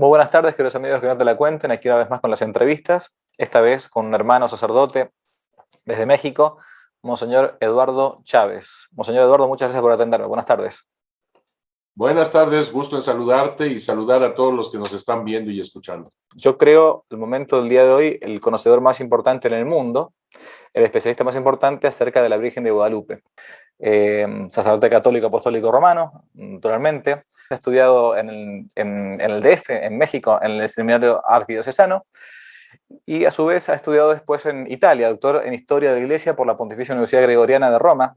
Muy buenas tardes, queridos amigos que no te la cuenten, aquí una vez más con las entrevistas, esta vez con un hermano sacerdote desde México, Monseñor Eduardo Chávez. Monseñor Eduardo, muchas gracias por atenderme. Buenas tardes. Buenas tardes, gusto en saludarte y saludar a todos los que nos están viendo y escuchando. Yo creo, el momento del día de hoy, el conocedor más importante en el mundo, el especialista más importante acerca de la Virgen de Guadalupe. Sacerdote católico apostólico romano, naturalmente. Ha estudiado en el DF, en México, en el seminario arquidiocesano, y a su vez ha estudiado después en Italia, doctor en Historia de la Iglesia por la Pontificia Universidad Gregoriana de Roma,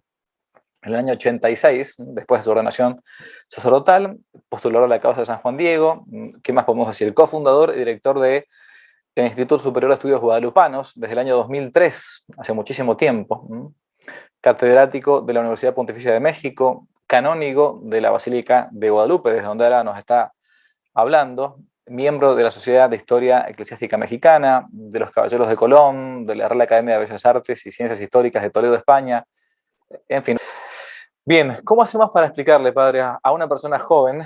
en el año 86, después de su ordenación sacerdotal, postuló a la causa de San Juan Diego. ¿Qué más podemos decir? Cofundador y director del Instituto Superior de Estudios Guadalupanos desde el año 2003, hace muchísimo tiempo. Catedrático de la Universidad Pontificia de México, canónigo de la Basílica de Guadalupe, desde donde ahora nos está hablando, miembro de la Sociedad de Historia Eclesiástica Mexicana, de los Caballeros de Colón, de la Real Academia de Bellas Artes y Ciencias Históricas de Toledo, España, en fin. Bien, ¿cómo hacemos para explicarle, padre, a una persona joven,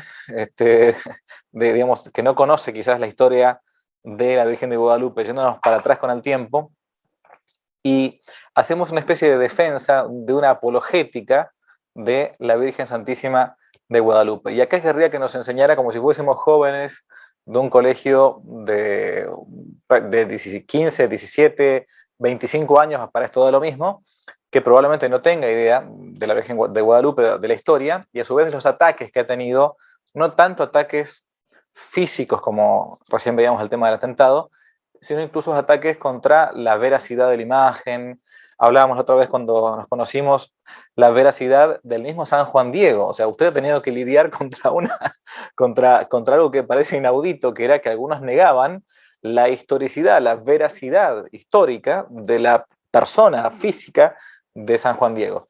digamos, que no conoce quizás la historia de la Virgen de Guadalupe, yéndonos para atrás con el tiempo, y hacemos una especie de defensa, de una apologética de la Virgen Santísima de Guadalupe? Y acá querría que nos enseñara, como si fuésemos jóvenes de un colegio de 15, 17, 25 años, para esto da lo mismo, que probablemente no tenga idea de la Virgen de Guadalupe, de la historia, y a su vez de los ataques que ha tenido, no tanto ataques físicos como recién veíamos el tema del atentado, sino incluso ataques contra la veracidad de la imagen. Hablábamos la otra vez cuando nos conocimos, la veracidad del mismo San Juan Diego. O sea, usted ha tenido que lidiar contra algo que parece inaudito, que era que algunos negaban la historicidad, la veracidad histórica de la persona física de San Juan Diego.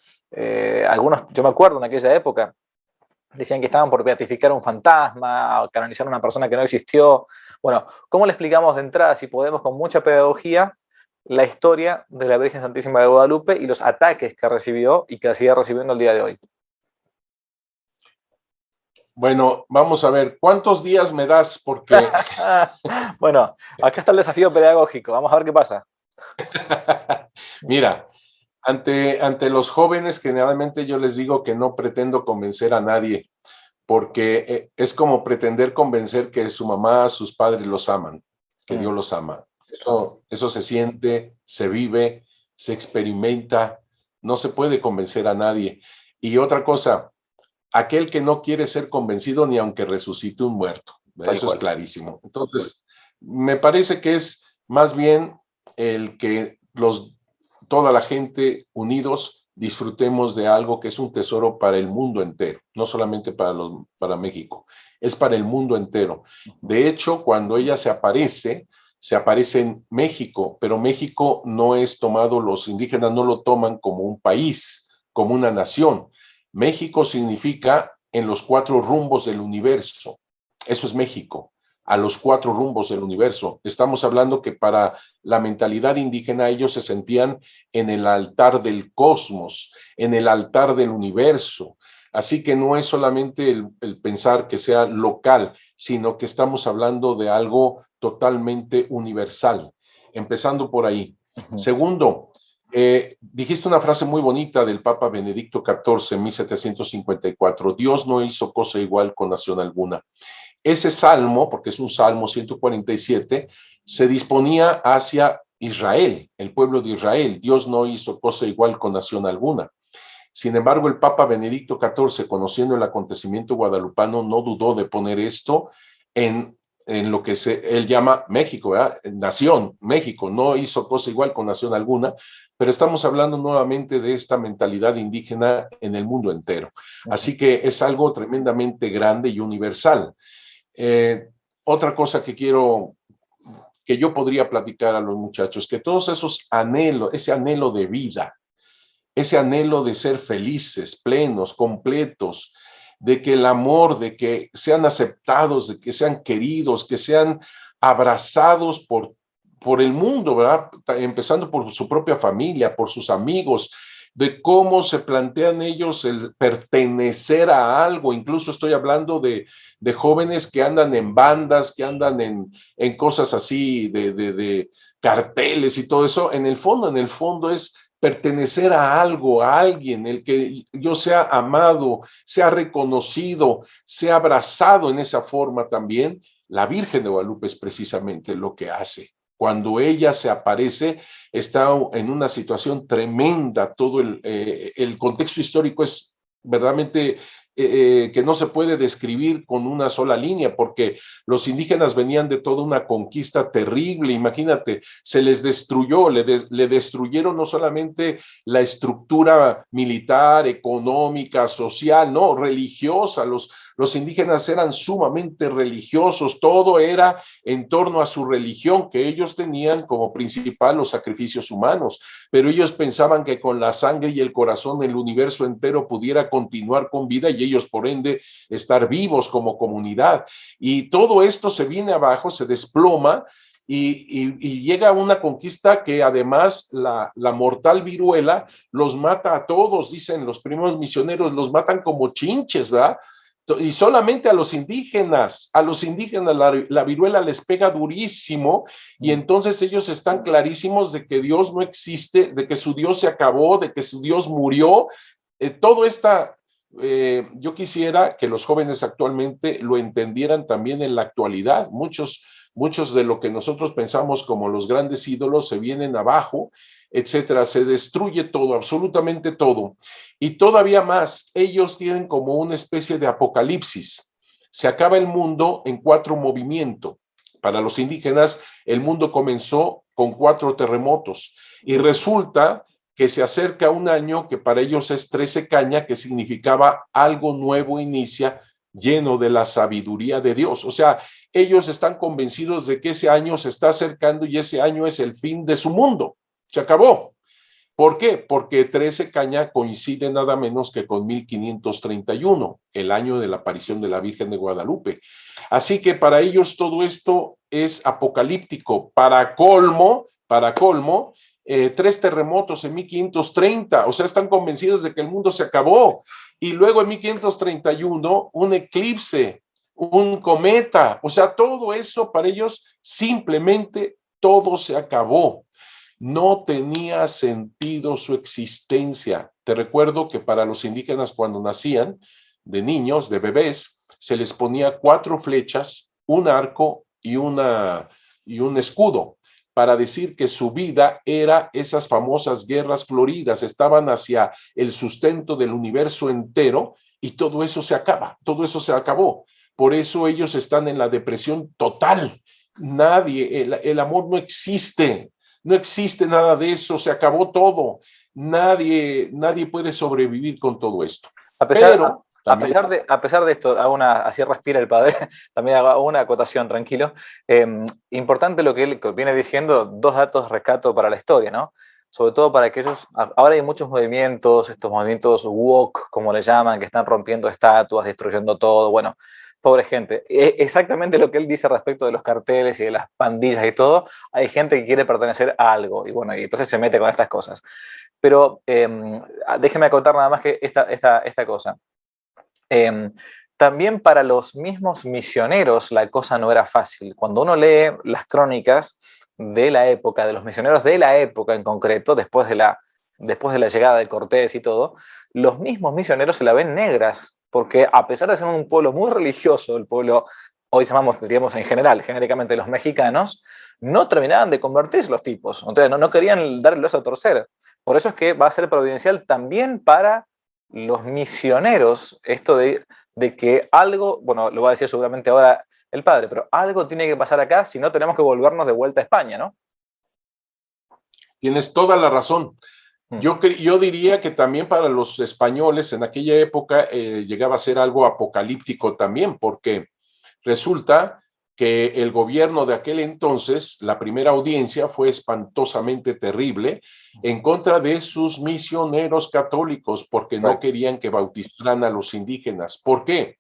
Algunos, yo me acuerdo en aquella época, decían que estaban por beatificar un fantasma, o canonizar a una persona que no existió. Bueno, ¿cómo le explicamos de entrada, si podemos, con mucha pedagogía, la historia de la Virgen Santísima de Guadalupe y los ataques que recibió y que sigue recibiendo el día de hoy? Bueno, vamos a ver, ¿cuántos días me das? Porque bueno, acá está el desafío pedagógico, vamos a ver qué pasa. mira, ante los jóvenes generalmente yo les digo que no pretendo convencer a nadie, porque es como pretender convencer que su mamá, sus padres los aman, que Dios los ama. Eso se siente, se vive, se experimenta, no se puede convencer a nadie. Y otra cosa, aquel que no quiere ser convencido ni aunque resucite un muerto. Eso es clarísimo. Entonces, me parece que es más bien el que toda la gente unidos disfrutemos de algo que es un tesoro para el mundo entero, no solamente para México, es para el mundo entero. De hecho, cuando ella se aparece en México, pero México no es tomado, los indígenas no lo toman como un país, como una nación. México significa en los 4 rumbos del universo. Eso es México, a los 4 rumbos del universo. Estamos hablando que para la mentalidad indígena ellos se sentían en el altar del cosmos, en el altar del universo. Así que no es solamente el pensar que sea local, sino que estamos hablando de algo totalmente universal, empezando por ahí. Segundo, dijiste una frase muy bonita del Papa Benedicto XIV en 1754, Dios no hizo cosa igual con nación alguna. Ese salmo, porque es un salmo 147, se disponía hacia Israel, el pueblo de Israel. Dios no hizo cosa igual con nación alguna. Sin embargo, el Papa Benedicto XIV, conociendo el acontecimiento guadalupano, no dudó de poner esto en lo que él llama México, ¿verdad? Nación, México, no hizo cosa igual con nación alguna, pero estamos hablando nuevamente de esta mentalidad indígena en el mundo entero. Así que es algo tremendamente grande y universal. Otra cosa que yo podría platicar a los muchachos, que todos esos anhelos, ese anhelo de vida, ese anhelo de ser felices, plenos, completos, de que el amor, de que sean aceptados, de que sean queridos, que sean abrazados por el mundo, ¿verdad? Empezando por su propia familia, por sus amigos, de cómo se plantean ellos el pertenecer a algo. Incluso estoy hablando de jóvenes que andan en bandas, que andan en cosas así, de carteles y todo eso. En el fondo es pertenecer a algo, a alguien, el que yo sea amado, sea reconocido, sea abrazado en esa forma también. La Virgen de Guadalupe es precisamente lo que hace. Cuando ella se aparece, está en una situación tremenda. Todo el contexto histórico es verdaderamente que no se puede describir con una sola línea, porque los indígenas venían de toda una conquista terrible. Imagínate, se les destruyó, le destruyeron no solamente la estructura militar, económica, social, no, religiosa. Los indígenas eran sumamente religiosos, todo era en torno a su religión, que ellos tenían como principal los sacrificios humanos, pero ellos pensaban que con la sangre y el corazón el universo entero pudiera continuar con vida y ellos por ende estar vivos como comunidad. Y todo esto se viene abajo, se desploma y llega a una conquista que además la mortal viruela los mata a todos, dicen los primeros misioneros, los matan como chinches, ¿verdad? Y solamente a los indígenas la viruela les pega durísimo y entonces ellos están clarísimos de que Dios no existe, de que su Dios se acabó, de que su Dios murió. Todo esta, yo quisiera que los jóvenes actualmente lo entendieran también en la actualidad. Muchos de lo que nosotros pensamos como los grandes ídolos se vienen abajo, etcétera, se destruye todo, absolutamente todo. Y todavía más, ellos tienen como una especie de apocalipsis. Se acaba el mundo en 4 movimientos. Para los indígenas, el mundo comenzó con 4 terremotos y resulta que se acerca un año que para ellos es 13 caña, que significaba algo nuevo inicia, lleno de la sabiduría de Dios. O sea, ellos están convencidos de que ese año se está acercando y ese año es el fin de su mundo. Se acabó. ¿Por qué? Porque 13 caña coincide nada menos que con 1531, el año de la aparición de la Virgen de Guadalupe. Así que para ellos todo esto es apocalíptico. Para colmo, 3 terremotos en 1530, o sea, están convencidos de que el mundo se acabó. Y luego en 1531, un eclipse, un cometa, o sea, todo eso para ellos simplemente todo se acabó. No tenía sentido su existencia. Te recuerdo que para los indígenas cuando nacían, de niños, de bebés, se les ponía 4 flechas, un arco y un escudo, para decir que su vida era esas famosas guerras floridas, estaban hacia el sustento del universo entero y todo eso se acaba, todo eso se acabó. Por eso ellos están en la depresión total. Nadie, el amor no existe. No existe nada de eso, se acabó todo. Nadie puede sobrevivir con todo esto. A pesar, Pero también, a pesar de esto, así respira el padre, también hago una acotación, tranquilo. Importante lo que él viene diciendo, 2 datos rescato para la historia, ¿no? Sobre todo para aquellos, ahora hay muchos movimientos, estos movimientos woke, como le llaman, que están rompiendo estatuas, destruyendo todo, bueno, pobre gente. Exactamente lo que él dice respecto de los carteles y de las pandillas y todo, hay gente que quiere pertenecer a algo, y bueno, y entonces se mete con estas cosas. Pero déjeme acotar nada más que esta cosa. También para los mismos misioneros la cosa no era fácil. Cuando uno lee las crónicas de la época, de los misioneros de la época en concreto, después de la llegada de Cortés y todo, los mismos misioneros se la ven negras, porque a pesar de ser un pueblo muy religioso, el pueblo, hoy diríamos en general, genéricamente los mexicanos, no terminaban de convertirse los tipos, entonces no querían dar el brazo a torcer. Por eso es que va a ser providencial también para los misioneros, esto de que algo, bueno, lo va a decir seguramente ahora el padre, pero algo tiene que pasar acá, si no tenemos que volvernos de vuelta a España, ¿no? tienes toda la razón. Yo diría que también para los españoles en aquella época llegaba a ser algo apocalíptico también, porque resulta que el gobierno de aquel entonces, la primera audiencia fue espantosamente terrible en contra de sus misioneros católicos, porque no querían que bautizaran a los indígenas. ¿Por qué?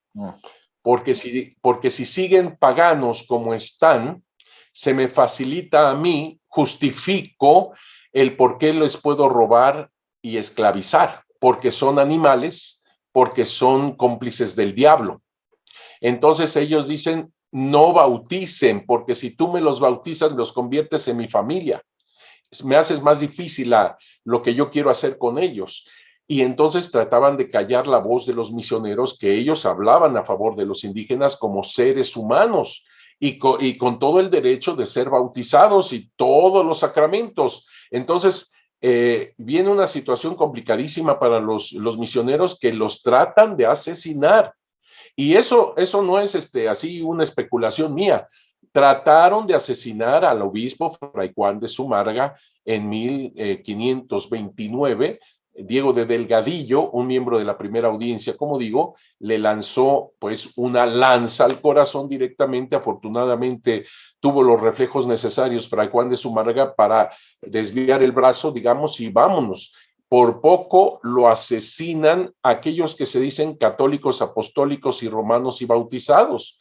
Porque si siguen paganos como están, se me facilita a mí, justifico el por qué les puedo robar y esclavizar, porque son animales, porque son cómplices del diablo. Entonces ellos dicen, no bauticen, porque si tú me los bautizas, los conviertes en mi familia. Me haces más difícil lo que yo quiero hacer con ellos. Y entonces trataban de callar la voz de los misioneros, que ellos hablaban a favor de los indígenas como seres humanos y con todo el derecho de ser bautizados y todos los sacramentos. Entonces, viene una situación complicadísima para los misioneros, que los tratan de asesinar. Y eso no es así una especulación mía. Trataron de asesinar al obispo Fray Juan de Zumárraga en 1529. Diego de Delgadillo, un miembro de la primera audiencia, como digo, le lanzó pues una lanza al corazón directamente. Afortunadamente tuvo los reflejos necesarios Fray Juan de Zumárraga para desviar el brazo, digamos, y vámonos. Por poco lo asesinan aquellos que se dicen católicos, apostólicos y romanos y bautizados.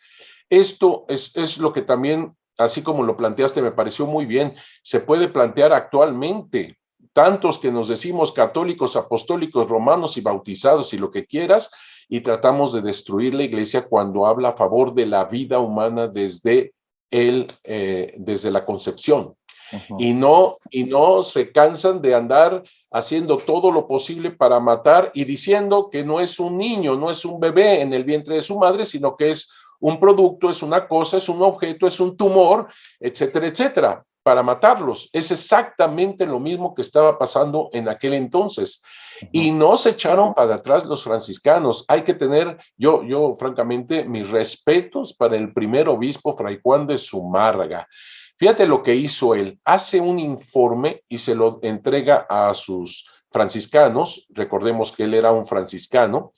Esto es lo que también, así como lo planteaste, me pareció muy bien, se puede plantear actualmente. Tantos que nos decimos católicos, apostólicos, romanos y bautizados y lo que quieras, y tratamos de destruir la iglesia cuando habla a favor de la vida humana desde la concepción. Ujú. Y no se cansan de andar haciendo todo lo posible para matar y diciendo que no es un niño, no es un bebé en el vientre de su madre, sino que es un producto, es una cosa, es un objeto, es un tumor, etcétera, etcétera, para matarlos. Es exactamente lo mismo que estaba pasando en aquel entonces. Y no se echaron para atrás los franciscanos. Hay que tener, yo francamente, mis respetos para el primer obispo Fray Juan de Zumárraga. Fíjate lo que hizo él. Hace un informe y se lo entrega a sus franciscanos. Recordemos que él era un franciscano.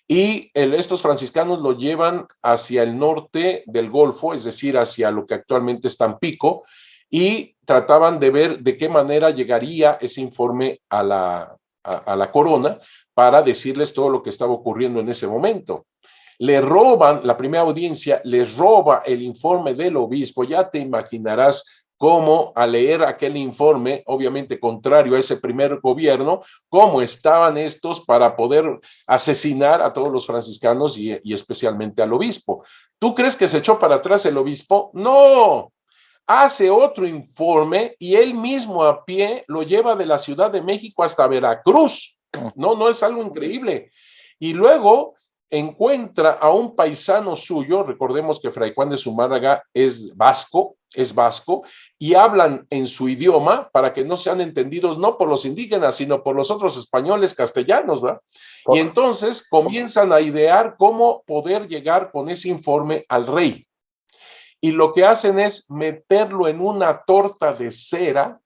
Y estos franciscanos lo llevan hacia el norte del Golfo, es decir, hacia lo que actualmente es Tampico, y trataban de ver de qué manera llegaría ese informe a la corona para decirles todo lo que estaba ocurriendo en ese momento. Le roban, la primera audiencia les roba el informe del obispo. Ya te imaginarás cómo, al leer aquel informe, obviamente contrario a ese primer gobierno, cómo estaban estos para poder asesinar a todos los franciscanos y especialmente al obispo. ¿Tú crees que se echó para atrás el obispo? No, hace otro informe y él mismo a pie lo lleva de la Ciudad de México hasta Veracruz. No, no es algo increíble. Y luego encuentra a un paisano suyo. Recordemos que Fray Juan de Zumárraga es vasco, y hablan en su idioma para que no sean entendidos no por los indígenas, sino por los otros españoles castellanos, ¿verdad? Y entonces comienzan a idear cómo poder llegar con ese informe al rey. Y lo que hacen es meterlo en una torta de cera,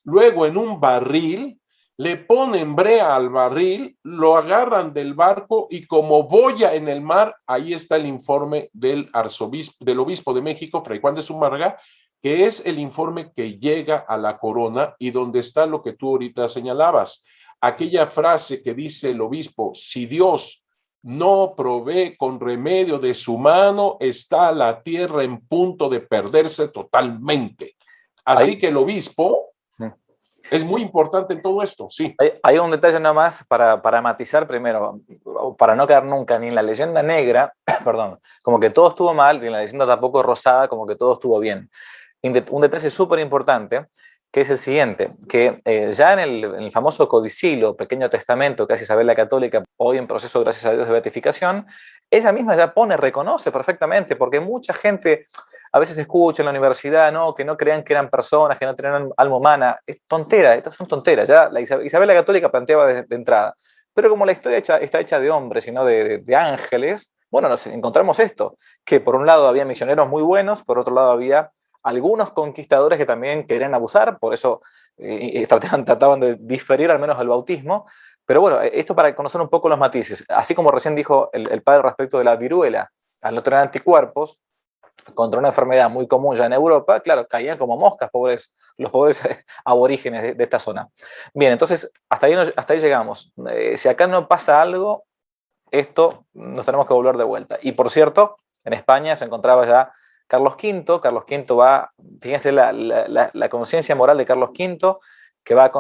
luego en un barril, le ponen brea al barril, lo agarran del barco y como boya en el mar, ahí está el informe del obispo de México, Fray Juan de Zumárraga, que es el informe que llega a la corona y donde está lo que tú ahorita señalabas. Aquella frase que dice el obispo: si Dios no provee con remedio de su mano, está la tierra en punto de perderse totalmente. Así Hay, que el obispo es muy importante en todo esto, sí. hay un detalle nada más para matizar primero, para no quedar nunca ni en la leyenda negra, perdón, como que todo estuvo mal, ni en la leyenda tampoco rosada, como que todo estuvo bien. Un detalle súper importante, que es el siguiente, que ya en el famoso codicilo, pequeño testamento que hace Isabel la Católica, hoy en proceso, gracias a Dios, de beatificación, ella misma ya reconoce perfectamente, porque mucha gente a veces escucha en la universidad, ¿no?, que no crean que eran personas, que no tenían alma humana. Es tontera, estas son tonteras. Ya Isabel la Católica planteaba de entrada. Pero como la historia está hecha de hombres y no de ángeles, bueno, nos encontramos esto, que por un lado había misioneros muy buenos, por otro lado había algunos conquistadores que también querían abusar, por eso trataban de diferir al menos el bautismo. Pero bueno, esto para conocer un poco los matices. Así como recién dijo el padre respecto de la viruela, al no tener anticuerpos contra una enfermedad muy común ya en Europa, claro, caían como moscas los pobres aborígenes de esta zona. Bien, entonces hasta ahí llegamos. Si acá no pasa algo, esto nos tenemos que volver de vuelta. Y por cierto, en España se encontraba ya Carlos V. Carlos V va, fíjense la conciencia moral de Carlos V, que va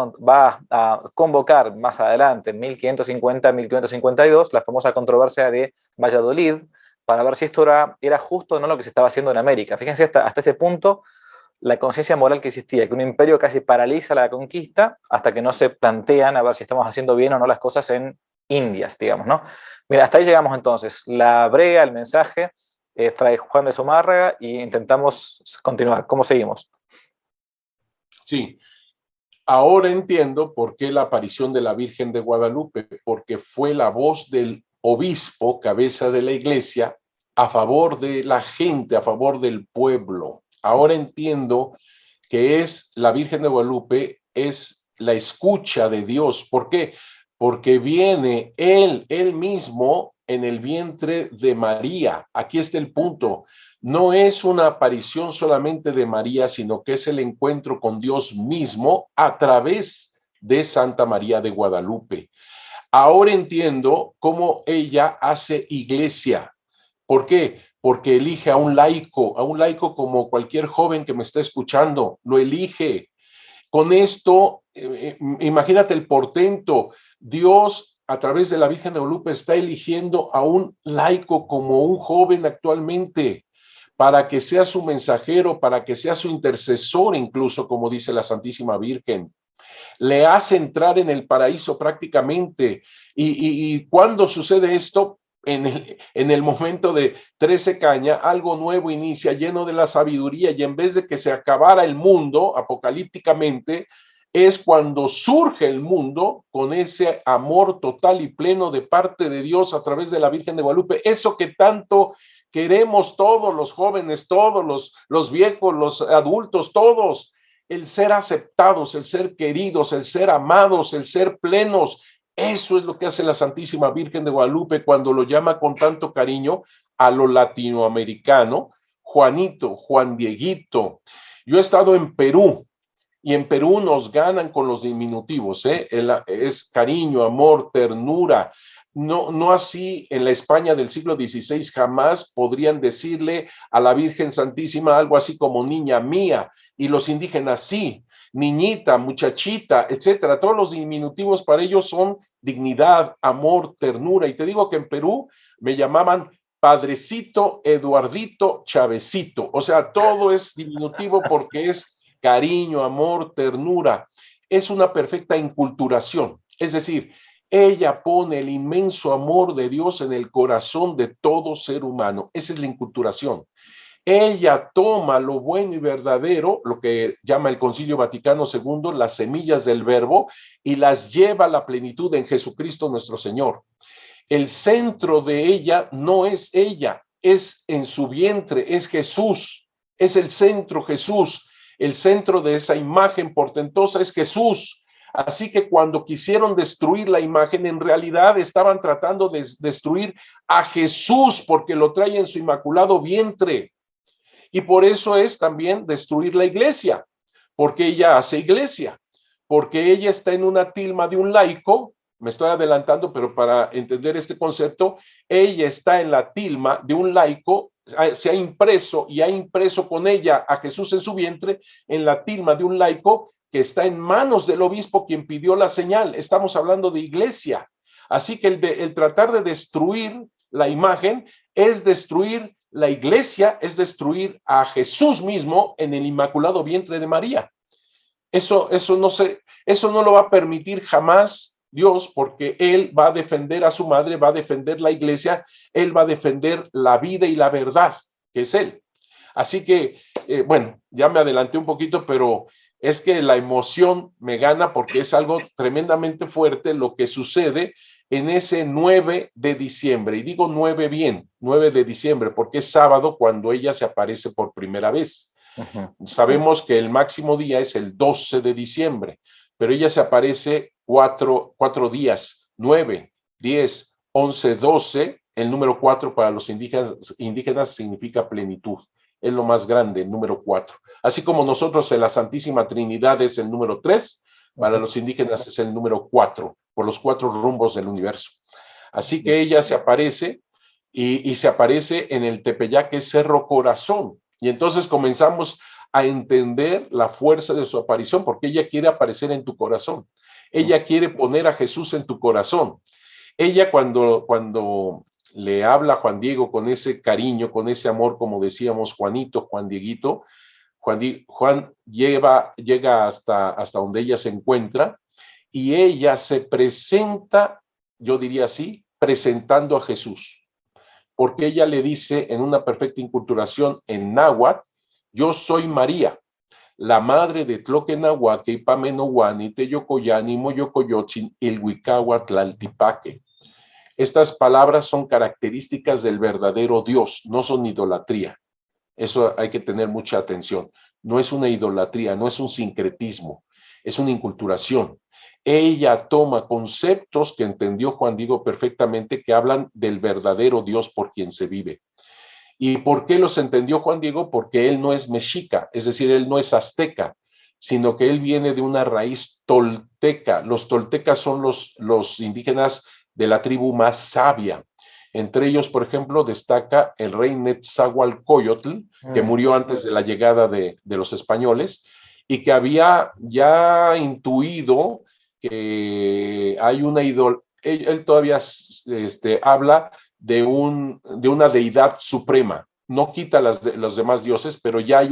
a convocar más adelante, en 1550-1552, la famosa controversia de Valladolid, para ver si esto era justo o no lo que se estaba haciendo en América. Fíjense hasta ese punto la conciencia moral que existía, que un imperio casi paraliza la conquista hasta que no se plantean a ver si estamos haciendo bien o no las cosas en Indias, digamos, ¿no? Mira, hasta ahí llegamos entonces. La brea, el mensaje, Fray Juan de Zumárraga, y intentamos continuar. ¿Cómo seguimos? Sí, ahora entiendo por qué la aparición de la Virgen de Guadalupe, porque fue la voz del obispo, cabeza de la iglesia, a favor de la gente, a favor del pueblo. Ahora entiendo que es la Virgen de Guadalupe, es la escucha de Dios. ¿Por qué? Porque viene él mismo en el vientre de María. Aquí está el punto. No es una aparición solamente de María, sino que es el encuentro con Dios mismo a través de Santa María de Guadalupe. Ahora entiendo cómo ella hace iglesia. ¿Por qué? Porque elige a un laico como cualquier joven que me está escuchando, lo elige. Con esto, imagínate el portento. Dios, a través de la Virgen de Guadalupe, está eligiendo a un laico como un joven actualmente, para que sea su mensajero, para que sea su intercesor, incluso, como dice la Santísima Virgen. Le hace entrar en el paraíso prácticamente. Y cuando sucede esto, en el momento de 13 caña, algo nuevo inicia, lleno de la sabiduría, y en vez de que se acabara el mundo apocalípticamente, es cuando surge el mundo con ese amor total y pleno de parte de Dios a través de la Virgen de Guadalupe, eso que tanto queremos todos los jóvenes, todos los viejos, los adultos, todos, el ser aceptados, el ser queridos, el ser amados, el ser plenos. Eso es lo que hace la Santísima Virgen de Guadalupe cuando lo llama con tanto cariño a lo latinoamericano, Juanito, Juan Dieguito. Yo he estado en Perú y en Perú nos ganan con los diminutivos, ¿eh? Es cariño, amor, ternura. No, no así en la España del siglo XVI, jamás podrían decirle a la Virgen Santísima algo así como niña mía, y los indígenas sí, niñita, muchachita, etcétera. Todos los diminutivos para ellos son dignidad, amor, ternura. Y te digo que en Perú me llamaban Padrecito, Eduardito, Chavecito. O sea, todo es diminutivo porque es cariño, amor, ternura. Es una perfecta inculturación. Es decir, ella pone el inmenso amor de Dios en el corazón de todo ser humano. Esa es la inculturación. Ella toma lo bueno y verdadero, lo que llama el Concilio Vaticano II, las semillas del verbo, y las lleva a la plenitud en Jesucristo nuestro Señor. El centro de ella no es ella, es en su vientre, es Jesús, es el centro Jesús. El centro de esa imagen portentosa es Jesús. Así que cuando quisieron destruir la imagen, en realidad estaban tratando de destruir a Jesús porque lo trae en su inmaculado vientre. Y por eso es también destruir la iglesia, porque ella hace iglesia, porque ella está en una tilma de un laico. Me estoy adelantando, pero para entender este concepto, ella está en la tilma de un laico, se ha impreso y ha impreso con ella a Jesús en su vientre, en la tilma de un laico que está en manos del obispo quien pidió la señal. Estamos hablando de iglesia. Así que el tratar de destruir la imagen es destruir la iglesia, es destruir a Jesús mismo en el inmaculado vientre de María. Eso no lo va a permitir jamás Dios, porque Él va a defender a su madre, va a defender la iglesia, Él va a defender la vida y la verdad, que es Él. Así que, bueno, ya me adelanté un poquito, pero es que la emoción me gana porque es algo tremendamente fuerte lo que sucede en ese 9 de diciembre. Y digo 9 bien, 9 de diciembre, porque es sábado cuando ella se aparece por primera vez. Sabemos que el máximo día es el 12 de diciembre, pero ella se aparece cuatro días, 9, 10, 11, 12. El número 4 para los indígenas significa plenitud. Es lo más grande, el número 4. Así como nosotros en la Santísima Trinidad es el número 3, para los indígenas es el número 4, por los 4 rumbos del universo. Así que ella se aparece y se aparece en el Tepeyac, que es Cerro Corazón. Y entonces comenzamos a entender la fuerza de su aparición, porque ella quiere aparecer en tu corazón. Ella quiere poner a Jesús en tu corazón. Ella cuando le habla a Juan Diego con ese cariño, con ese amor, como decíamos, Juanito, Juan Dieguito, Juan llega hasta donde ella se encuentra y ella se presenta, yo diría así, presentando a Jesús, porque ella le dice en una perfecta inculturación en náhuatl: yo soy María, la madre de Tloquenahuaque, Ipamenohuani, Teyocoyani, Moyocoyotzin, Ilhuicahua, Tlaltipaque. Estas palabras son características del verdadero Dios, no son idolatría. Eso hay que tener mucha atención. No es una idolatría, no es un sincretismo, es una inculturación. Ella toma conceptos que entendió Juan Diego perfectamente, que hablan del verdadero Dios por quien se vive. ¿Y por qué los entendió Juan Diego? Porque él no es mexica, es decir, él no es azteca, sino que él viene de una raíz tolteca. Los toltecas son los indígenas de la tribu más sabia. Entre ellos, por ejemplo, destaca el rey Netzahualcóyotl, que murió antes de la llegada de los españoles, y que había ya intuido que hay una idolatría. Él todavía habla de una deidad suprema. No quita los demás dioses, pero ya hay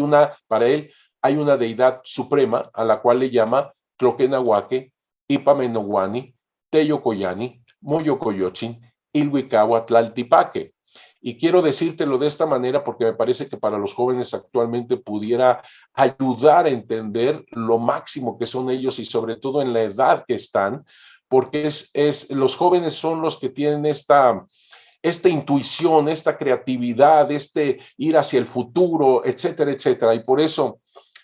para él, hay una deidad suprema a la cual le llama Tloquenahuaque, Ipamenohuani, Teyocoyani, Moyocoyotzin, Ilhuicahua, Tlaltipaque. Y quiero decírtelo de esta manera porque me parece que para los jóvenes actualmente pudiera ayudar a entender lo máximo que son ellos y sobre todo en la edad que están, porque los jóvenes son los que tienen esta intuición, esta creatividad, ir hacia el futuro, etcétera, etcétera. Y por eso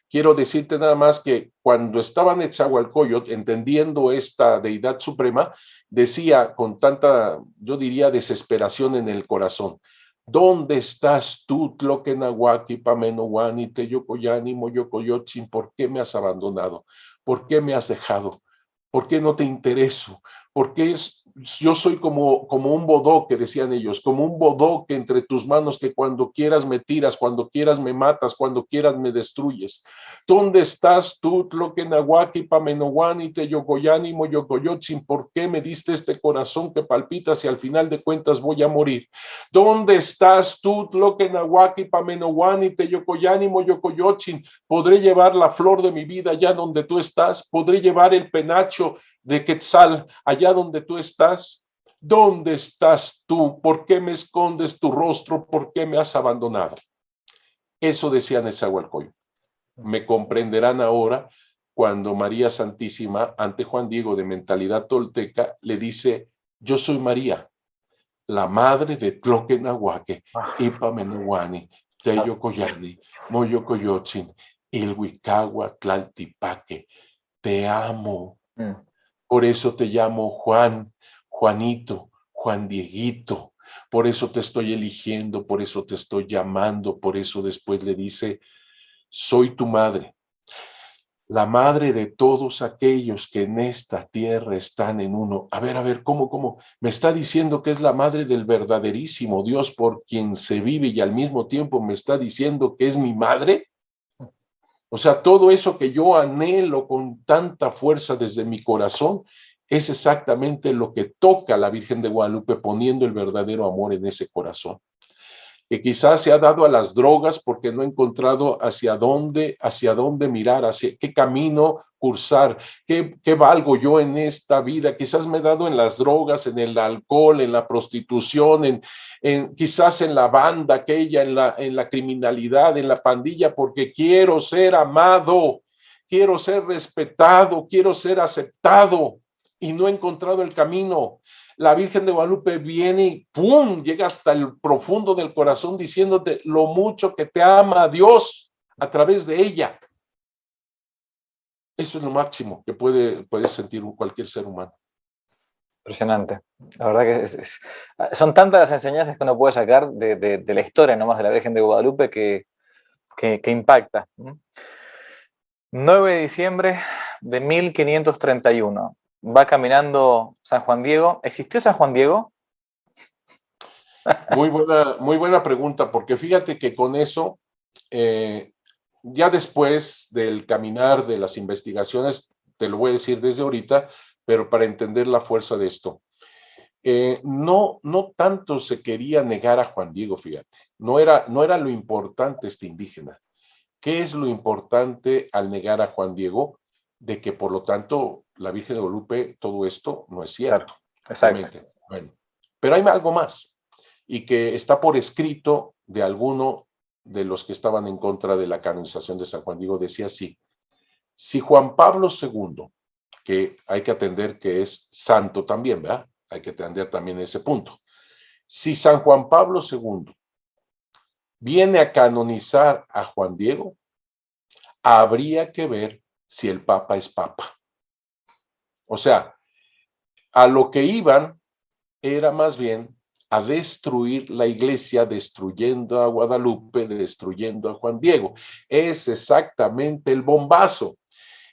quiero decirte nada más que cuando estaba Netzahualcóyotl entendiendo esta deidad suprema, decía con tanta, yo diría, desesperación en el corazón: ¿dónde estás tú, Tloquenahuaque, Pamenohuani, Teyocoyani, Moyocoyotzin? ¿Por qué me has abandonado? ¿Por qué me has dejado? ¿Por qué no te intereso? ¿Por qué yo soy como un bodoque, decían ellos, como un bodoque entre tus manos que cuando quieras me tiras, cuando quieras me matas, cuando quieras me destruyes? ¿Dónde estás tú, Tloquenahuaque, Pamenohuani, Teyocoyani, Moyocoyotzin? ¿Por qué me diste este corazón que palpita si al final de cuentas voy a morir? ¿Dónde estás tú, Tloquenahuaque, Pamenohuani, Teyocoyani, Moyocoyotzin? ¿Podré llevar la flor de mi vida allá donde tú estás? ¿Podré llevar el penacho de Quetzal allá donde tú estás? ¿Dónde estás tú? ¿Por qué me escondes tu rostro? ¿Por qué me has abandonado? Eso decía Netzahualcóyotl. Me comprenderán ahora cuando María Santísima, ante Juan Diego de mentalidad tolteca, le dice: yo soy María, la madre de Tloquenahuaque, Ipamenohuani, Teyocoyani, Moyocoyotzin, Ilhuicahua, Tlaltipaque. Te amo. Por eso te llamo Juan, Juanito, Juan Dieguito. Por eso te estoy eligiendo, por eso te estoy llamando. Por eso después le dice: soy tu madre, la madre de todos aquellos que en esta tierra están en uno. A ver, ¿cómo? Me está diciendo que es la madre del verdaderísimo Dios por quien se vive y al mismo tiempo me está diciendo que es mi madre. O sea, todo eso que yo anhelo con tanta fuerza desde mi corazón es exactamente lo que toca la Virgen de Guadalupe, poniendo el verdadero amor en ese corazón, que quizás se ha dado a las drogas porque no ha encontrado hacia dónde mirar, hacia qué camino cursar, qué valgo yo en esta vida. Quizás me he dado en las drogas, en el alcohol, en la prostitución, quizás en la banda aquella, en la criminalidad, en la pandilla, porque quiero ser amado, quiero ser respetado, quiero ser aceptado y no he encontrado el camino. La Virgen de Guadalupe viene y ¡pum!, llega hasta el profundo del corazón diciéndote lo mucho que te ama Dios a través de ella. Eso es lo máximo que puede sentir cualquier ser humano. Impresionante. La verdad que son tantas las enseñanzas que uno puede sacar de la historia nomás de la Virgen de Guadalupe que impacta. 9 de diciembre de 1531. Va caminando San Juan Diego. ¿Existió San Juan Diego? Muy buena pregunta, porque fíjate que con eso ya después del caminar de las investigaciones, te lo voy a decir desde ahorita, pero para entender la fuerza de esto. No tanto se quería negar a Juan Diego, fíjate, no era lo importante este indígena. ¿Qué es lo importante al negar a Juan Diego? De que por lo tanto la Virgen de Guadalupe, todo esto no es Claro, cierto, exacto. obviamente. Bueno, pero hay algo más, y que está por escrito de alguno de los que estaban en contra de la canonización de San Juan Diego, decía así: si Juan Pablo II, que hay que atender que es santo también, ¿verdad? Hay que atender también ese punto. Si San Juan Pablo II viene a canonizar a Juan Diego, habría que ver si el Papa es Papa. O sea, a lo que iban era más bien a destruir la iglesia, destruyendo a Guadalupe, destruyendo a Juan Diego. Es exactamente el bombazo.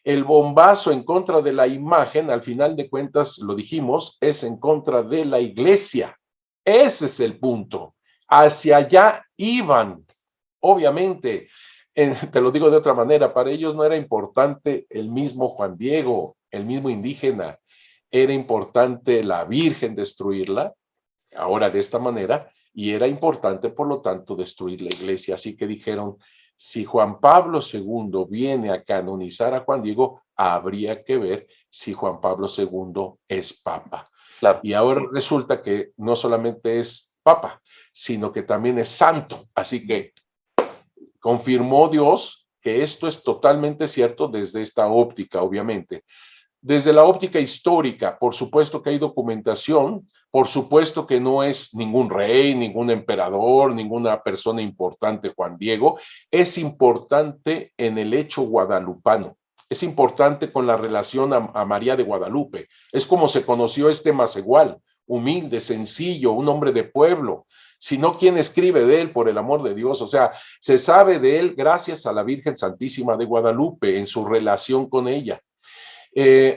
El bombazo en contra de la imagen, al final de cuentas, lo dijimos, es en contra de la iglesia. Ese es el punto. Hacia allá iban. Obviamente, te lo digo de otra manera, para ellos no era importante el mismo Juan Diego, el mismo indígena, era importante la Virgen destruirla, ahora de esta manera, y era importante, por lo tanto, destruir la iglesia. Así que dijeron, si Juan Pablo II viene a canonizar a Juan Diego, habría que ver si Juan Pablo II es papa. Claro. Y ahora resulta que no solamente es papa, sino que también es santo. Así que confirmó Dios que esto es totalmente cierto desde esta óptica, obviamente. Desde la óptica histórica, por supuesto que hay documentación, por supuesto que no es ningún rey, ningún emperador, ninguna persona importante, Juan Diego, es importante en el hecho guadalupano, es importante con la relación a María de Guadalupe, es como se conoció este Macegual, humilde, sencillo, un hombre de pueblo, sino quien escribe de él, por el amor de Dios, o sea, se sabe de él gracias a la Virgen Santísima de Guadalupe, en su relación con ella.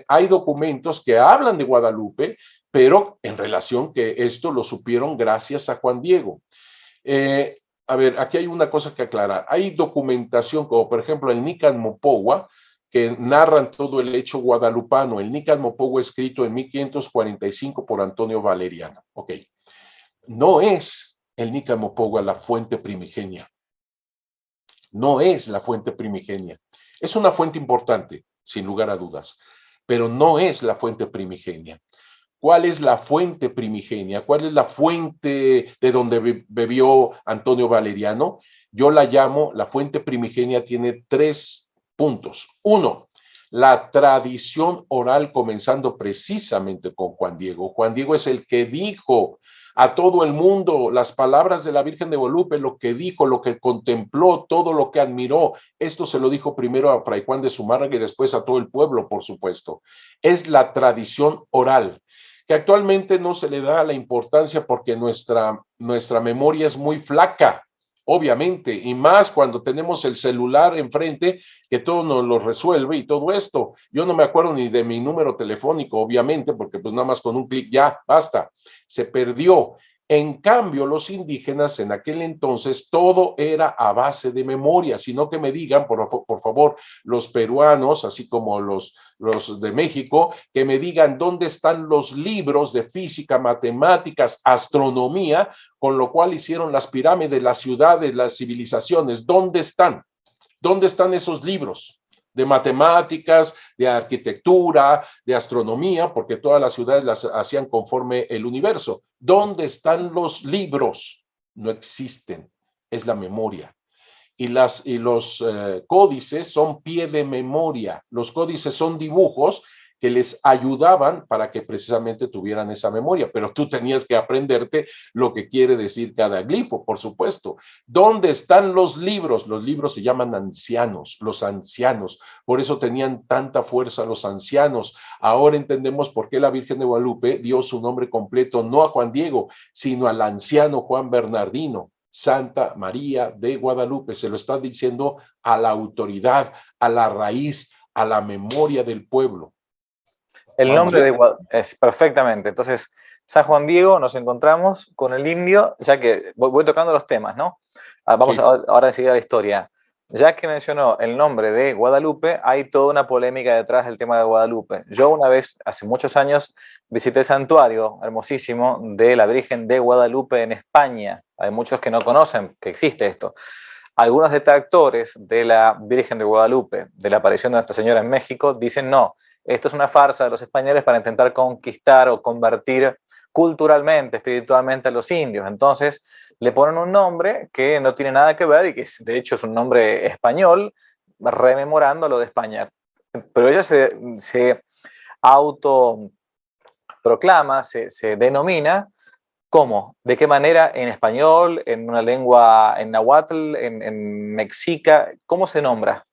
Hay documentos que hablan de Guadalupe, pero en relación que esto lo supieron gracias a Juan Diego. Eh, a ver, aquí hay una cosa que aclarar. Hay documentación, como por ejemplo el Nican Mopogua, que narran todo el hecho guadalupano. El Nican Mopogua escrito en 1545 por Antonio Valeriano. Ok. No es el Nican Mopogua la fuente primigenia. No es la fuente primigenia. Es una fuente importante, sin lugar a dudas, pero no es la fuente primigenia. ¿Cuál es la fuente primigenia? ¿Cuál es la fuente de donde bebió Antonio Valeriano? Yo la llamo, la fuente primigenia tiene 3 puntos. 1, la tradición oral comenzando precisamente con Juan Diego. Juan Diego es el que dijo a todo el mundo las palabras de la Virgen de Guadalupe, lo que dijo, lo que contempló, todo lo que admiró. Esto se lo dijo primero a Fray Juan de Zumárraga y después a todo el pueblo, por supuesto. Es la tradición oral, que actualmente no se le da la importancia porque nuestra memoria es muy flaca, obviamente, y más cuando tenemos el celular enfrente, que todo nos lo resuelve y todo esto. Yo no me acuerdo ni de mi número telefónico, obviamente, porque pues nada más con un clic ya basta, se perdió. En cambio, los indígenas en aquel entonces todo era a base de memoria, sino que me digan, por favor, los peruanos, así como los de México, que me digan dónde están los libros de física, matemáticas, astronomía, con lo cual hicieron las pirámides, las ciudades, las civilizaciones. ¿Dónde están? ¿Dónde están esos libros? De matemáticas, de arquitectura, de astronomía, porque todas las ciudades las hacían conforme el universo. ¿Dónde están los libros? No existen, es la memoria. Y los códices son pie de memoria. Los códices son dibujos que les ayudaban para que precisamente tuvieran esa memoria, pero tú tenías que aprenderte lo que quiere decir cada glifo, por supuesto. ¿Dónde están los libros? Los libros se llaman ancianos, los ancianos, por eso tenían tanta fuerza los ancianos. Ahora entendemos por qué la Virgen de Guadalupe dio su nombre completo no a Juan Diego, sino al anciano Juan Bernardino. Santa María de Guadalupe, se lo está diciendo a la autoridad, a la raíz, a la memoria del pueblo. El nombre de es perfectamente. Entonces, San Juan Diego nos encontramos con el indio, ya que voy tocando los temas, ¿no? Vamos Sí. ahora a seguir la historia. Ya que mencionó el nombre de Guadalupe, hay toda una polémica detrás del tema de Guadalupe. Yo una vez, hace muchos años, visité el santuario hermosísimo de la Virgen de Guadalupe en España. Hay muchos que no conocen que existe esto. Algunos detractores de la Virgen de Guadalupe, de la aparición de Nuestra Señora en México, dicen no, esto es una farsa de los españoles para intentar conquistar o convertir culturalmente, espiritualmente a los indios. Entonces le ponen un nombre que no tiene nada que ver y que de hecho es un nombre español, rememorando lo de España. Pero ella se autoproclama, se denomina. ¿Cómo? ¿De qué manera? ¿En español? ¿En una lengua, en náhuatl? ¿En mexica? ¿Cómo se nombra?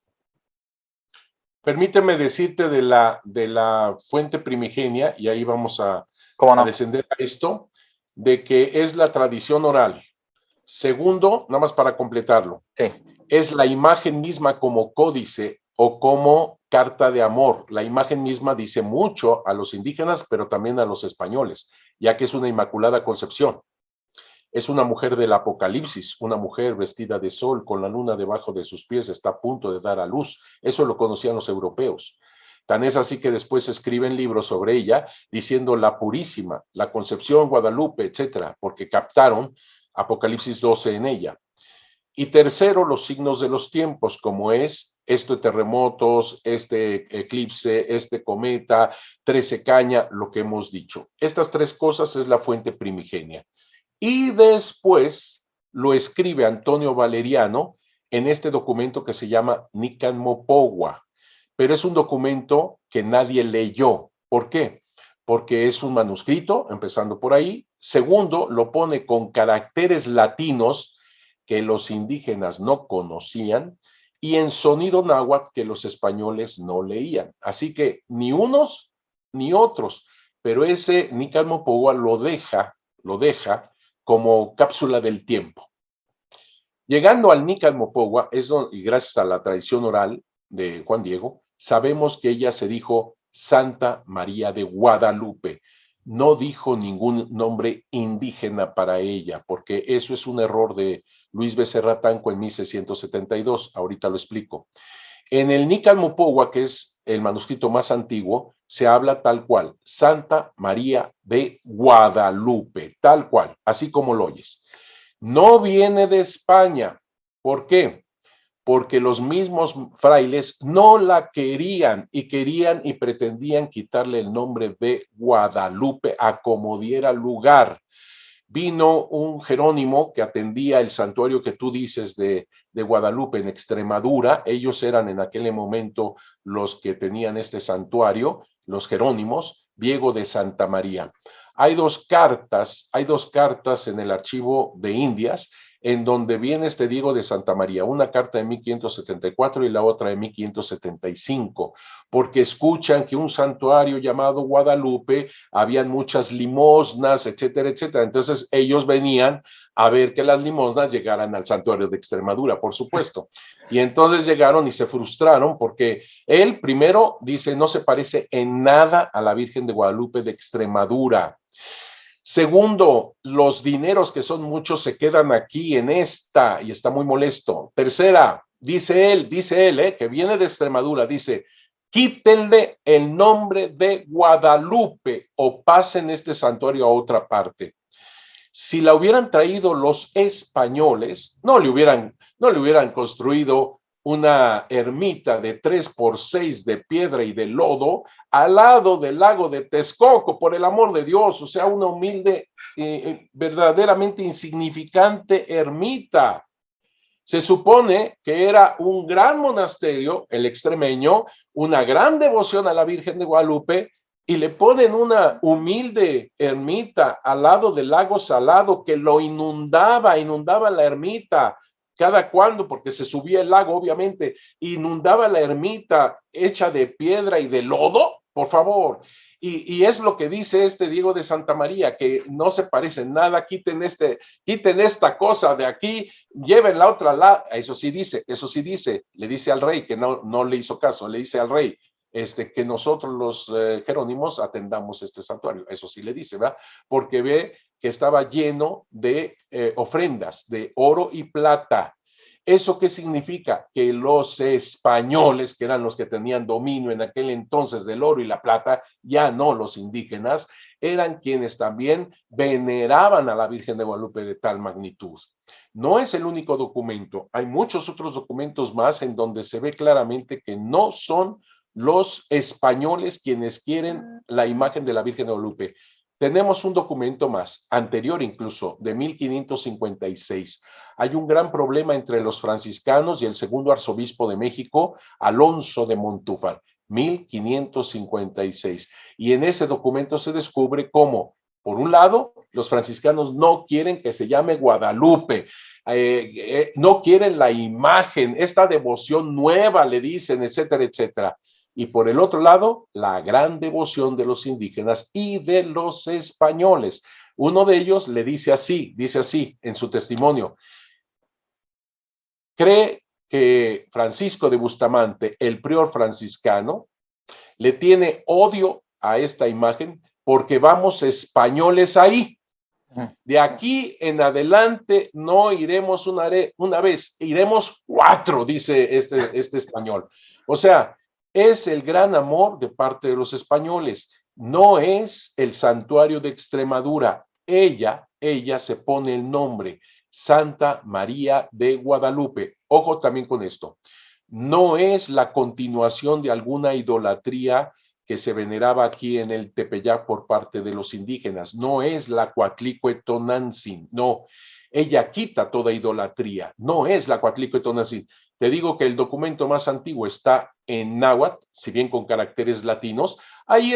Permíteme decirte de la fuente primigenia, y ahí vamos ¿Cómo a no? descender a esto, de que es la tradición oral. Segundo, nada más para completarlo, Sí. es la imagen misma como códice o como carta de amor. La imagen misma dice mucho a los indígenas, pero también a los españoles, ya que es una inmaculada concepción. Es una mujer del Apocalipsis, una mujer vestida de sol con la luna debajo de sus pies, está a punto de dar a luz. Eso lo conocían los europeos. Tan es así que después se escriben libros sobre ella diciendo la purísima, la concepción, Guadalupe, etcétera, porque captaron Apocalipsis 12 en ella. Y tercero, los signos de los tiempos, como es este terremotos, este eclipse, este cometa, 13 caña, lo que hemos dicho. Estas tres cosas es la fuente primigenia. Y después lo escribe Antonio Valeriano en este documento que se llama Nican Mopogua, pero es un documento que nadie leyó. ¿Por qué? Porque es un manuscrito, empezando por ahí. Segundo, lo pone con caracteres latinos que los indígenas no conocían y en sonido náhuatl que los españoles no leían. Así que ni unos ni otros, pero ese Nican Mopogua lo deja como cápsula del tiempo. Llegando al Nican Mopogua, y gracias a la tradición oral de Juan Diego, sabemos que ella se dijo Santa María de Guadalupe. No dijo ningún nombre indígena para ella, porque eso es un error de Luis Becerra Tanco en 1672. Ahorita lo explico. En el Nican Mopogua, que es el manuscrito más antiguo, se habla tal cual, Santa María de Guadalupe, tal cual, así como lo oyes. No viene de España. ¿Por qué? Porque los mismos frailes no la querían y pretendían quitarle el nombre de Guadalupe a como diera lugar. Vino un Jerónimo que atendía el santuario que tú dices de Guadalupe en Extremadura. Ellos eran en aquel momento los que tenían este santuario, los Jerónimos, Diego de Santa María. Hay dos cartas en el archivo de Indias en donde viene este Diego de Santa María, una carta de 1574 y la otra de 1575, porque escuchan que un santuario llamado Guadalupe, habían muchas limosnas, etcétera, etcétera. Entonces ellos venían a ver que las limosnas llegaran al santuario de Extremadura, por supuesto. Y entonces llegaron y se frustraron porque él primero dice no se parece en nada a la Virgen de Guadalupe de Extremadura. Segundo, los dineros que son muchos se quedan aquí en esta y está muy molesto. Tercera, dice él, que viene de Extremadura, dice, quítenle el nombre de Guadalupe o pasen este santuario a otra parte. Si la hubieran traído los españoles, no le hubieran construido una ermita de 3 por 6 de piedra y de lodo al lado del lago de Texcoco, por el amor de Dios, o sea, una humilde, verdaderamente insignificante ermita. Se supone que era un gran monasterio, el extremeño, una gran devoción a la Virgen de Guadalupe, y le ponen una humilde ermita al lado del lago Salado que lo inundaba la ermita cada cuando, porque se subía el lago, obviamente, inundaba la ermita hecha de piedra y de lodo, por favor. Y es lo que dice este Diego de Santa María, que no se parece en nada, quiten esta cosa de aquí, lleven la otra, eso sí dice, le dice al rey, que no le hizo caso, le dice al rey, que nosotros los jerónimos atendamos este santuario, eso sí le dice, ¿verdad? Porque ve que estaba lleno de ofrendas de oro y plata. ¿Eso qué significa? Que los españoles, que eran los que tenían dominio en aquel entonces del oro y la plata, ya no los indígenas, eran quienes también veneraban a la Virgen de Guadalupe de tal magnitud. No es el único documento, hay muchos otros documentos más en donde se ve claramente que no son los españoles quienes quieren la imagen de la Virgen de Guadalupe. Tenemos un documento más, anterior incluso, de 1556. Hay un gran problema entre los franciscanos y el segundo arzobispo de México, Alonso de Montúfar, 1556. Y en ese documento se descubre cómo, por un lado, los franciscanos no quieren que se llame Guadalupe, no quieren la imagen, esta devoción nueva, le dicen, etcétera, etcétera. Y por el otro lado, la gran devoción de los indígenas y de los españoles. Uno de ellos le dice así en su testimonio: cree que Francisco de Bustamante, el prior franciscano, le tiene odio a esta imagen porque vamos españoles ahí. De aquí en adelante no iremos una vez, iremos 4, dice este español. O sea, es el gran amor de parte de los españoles, no es el santuario de Extremadura. Ella se pone el nombre, Santa María de Guadalupe. Ojo también con esto, no es la continuación de alguna idolatría que se veneraba aquí en el Tepeyac por parte de los indígenas, no es la Coatlicoetonantzin, no, ella quita toda idolatría, no es la Coatlicoetonantzin. Te digo que el documento más antiguo está en náhuatl, si bien con caracteres latinos, ahí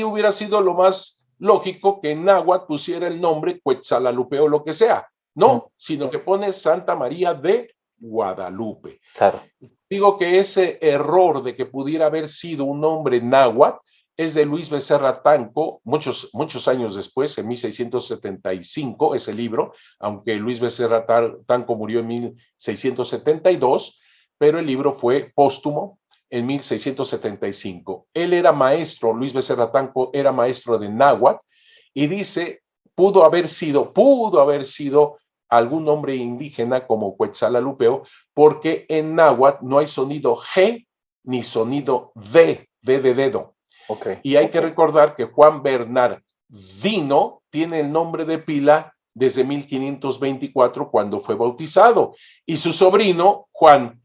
hubiera sido lo más lógico que en náhuatl pusiera el nombre Quetzalalupe o lo que sea, no, sino que pone Santa María de Guadalupe. Claro. Digo que ese error de que pudiera haber sido un nombre náhuatl es de Luis Becerra Tanco, muchos años después, en 1675, ese libro, aunque Luis Becerra Tanco murió en 1672, pero el libro fue póstumo en 1675. Él era maestro, Luis Becerra Tanco era maestro de náhuatl, y dice, pudo haber sido algún nombre indígena como Quetzalalupeo, porque en náhuatl no hay sonido G ni sonido D de dedo. Okay. Y hay que recordar que Juan Bernardino tiene el nombre de pila desde 1524 cuando fue bautizado, y su sobrino Juan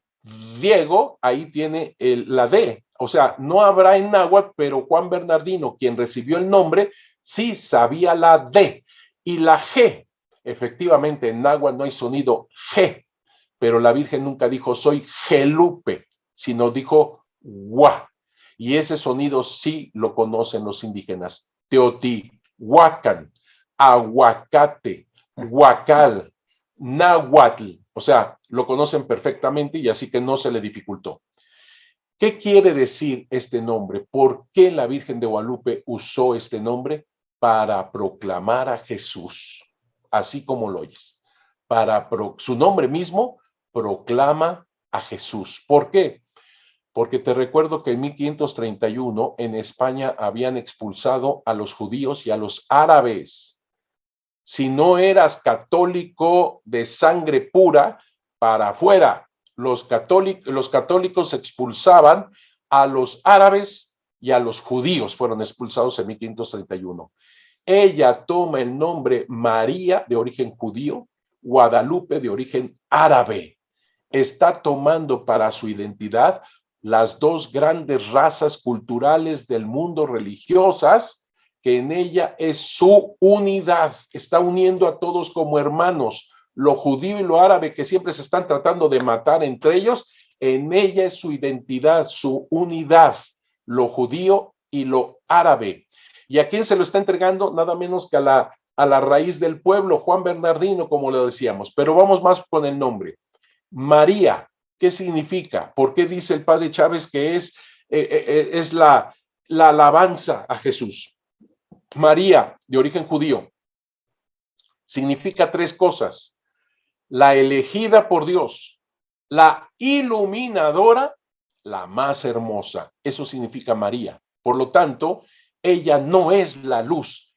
Diego ahí tiene la D. O sea, no habrá en náhuatl, pero Juan Bernardino, quien recibió el nombre, sí sabía la D. Y la G, efectivamente en náhuatl no hay sonido G, pero la Virgen nunca dijo soy Gelupe, sino dijo Gua. Y ese sonido sí lo conocen los indígenas. Teotihuacán, aguacate, huacal, náhuatl. O sea, lo conocen perfectamente y así que no se le dificultó. ¿Qué quiere decir este nombre? ¿Por qué la Virgen de Guadalupe usó este nombre? Para proclamar a Jesús, así como lo oyes. Su nombre mismo proclama a Jesús. ¿Por qué? Porque te recuerdo que en 1531 en España habían expulsado a los judíos y a los árabes. Si no eras católico de sangre pura, para afuera. Los católicos expulsaban a los árabes y a los judíos, fueron expulsados en 1531. Ella toma el nombre María, de origen judío, Guadalupe, de origen árabe. Está tomando para su identidad las dos grandes razas culturales del mundo religiosas, que en ella es su unidad. Está uniendo a todos como hermanos. Lo judío y lo árabe, que siempre se están tratando de matar entre ellos, en ella es su identidad, su unidad, lo judío y lo árabe. ¿Y a quién se lo está entregando? Nada menos que a la raíz del pueblo, Juan Bernardino, como lo decíamos. Pero vamos más con el nombre. María, ¿qué significa? ¿Por qué dice el padre Chávez que es la alabanza a Jesús? María, de origen judío, significa 3 cosas: la elegida por Dios, la iluminadora, la más hermosa. Eso significa María. Por lo tanto, ella no es la luz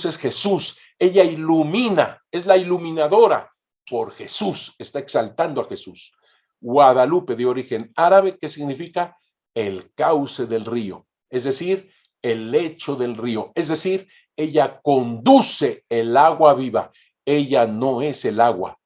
es Jesús. Ella ilumina, es la iluminadora. por Jesús, está exaltando a Jesús. Guadalupe, de origen árabe, que significa el cauce del río, es decir, el lecho del río, es decir, ella conduce el agua viva, ella no es el agua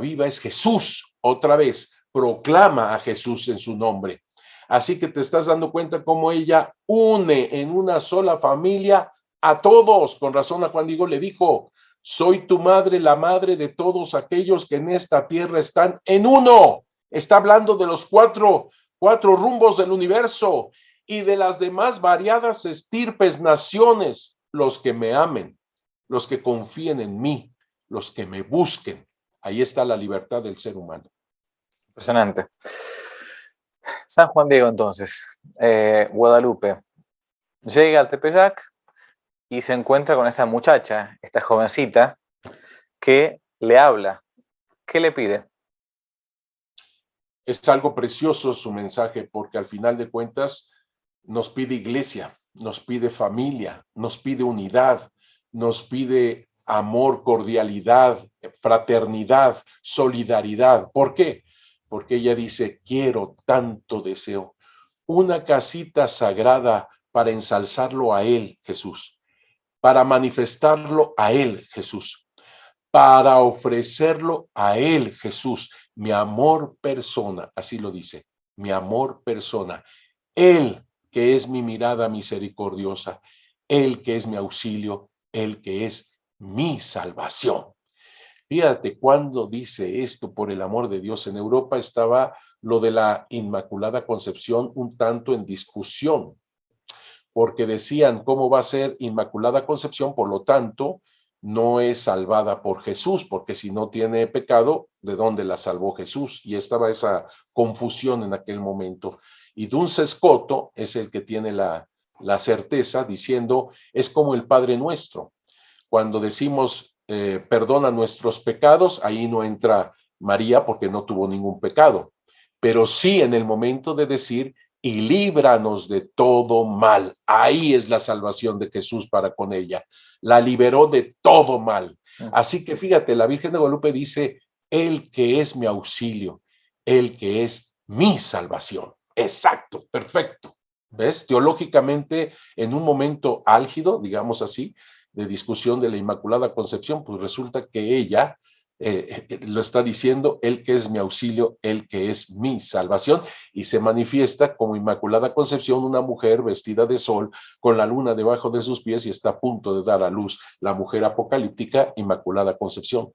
viva es Jesús, otra vez, proclama a Jesús en su nombre. Así que te estás dando cuenta cómo ella une en una sola familia a todos. Con razón a Juan Diego le dijo, soy tu madre, la madre de todos aquellos que en esta tierra están en uno. Está hablando de los cuatro rumbos del universo y de las demás variadas estirpes, naciones, los que me amen, los que confíen en mí, los que me busquen. Ahí está la libertad del ser humano. Impresionante. San Juan Diego, entonces, Guadalupe, llega al Tepeyac y se encuentra con esta muchacha, esta jovencita, que le habla. ¿Qué le pide? Es algo precioso su mensaje, porque al final de cuentas nos pide iglesia, nos pide familia, nos pide unidad, nos pide amor, cordialidad, fraternidad, solidaridad. ¿Por qué? Porque ella dice, quiero, tanto deseo, una casita sagrada para ensalzarlo a Él, Jesús, para manifestarlo a Él, Jesús, para ofrecerlo a Él, Jesús, mi amor persona, así lo dice, mi amor persona, Él que es mi mirada misericordiosa, Él que es mi auxilio, Él que es mi salvación. Fíjate, cuando dice esto, por el amor de Dios, en Europa estaba lo de la Inmaculada Concepción un tanto en discusión, porque decían, ¿cómo va a ser Inmaculada Concepción? Por lo tanto, no es salvada por Jesús, porque si no tiene pecado, ¿de dónde la salvó Jesús? Y estaba esa confusión en aquel momento. Y Duns Scoto es el que tiene la certeza, diciendo, es como el Padre Nuestro. Cuando decimos, perdona nuestros pecados, ahí no entra María porque no tuvo ningún pecado, pero sí en el momento de decir, y líbranos de todo mal. Ahí es la salvación de Jesús para con ella. La liberó de todo mal. Así que fíjate, la Virgen de Guadalupe dice, Él que es mi auxilio, Él que es mi salvación. Exacto, perfecto. ¿Ves? Teológicamente, en un momento álgido, digamos así, de discusión de la Inmaculada Concepción, pues resulta que ella lo está diciendo, Él que es mi auxilio, Él que es mi salvación, y se manifiesta como Inmaculada Concepción, una mujer vestida de sol, con la luna debajo de sus pies y está a punto de dar a luz, la mujer apocalíptica, Inmaculada Concepción.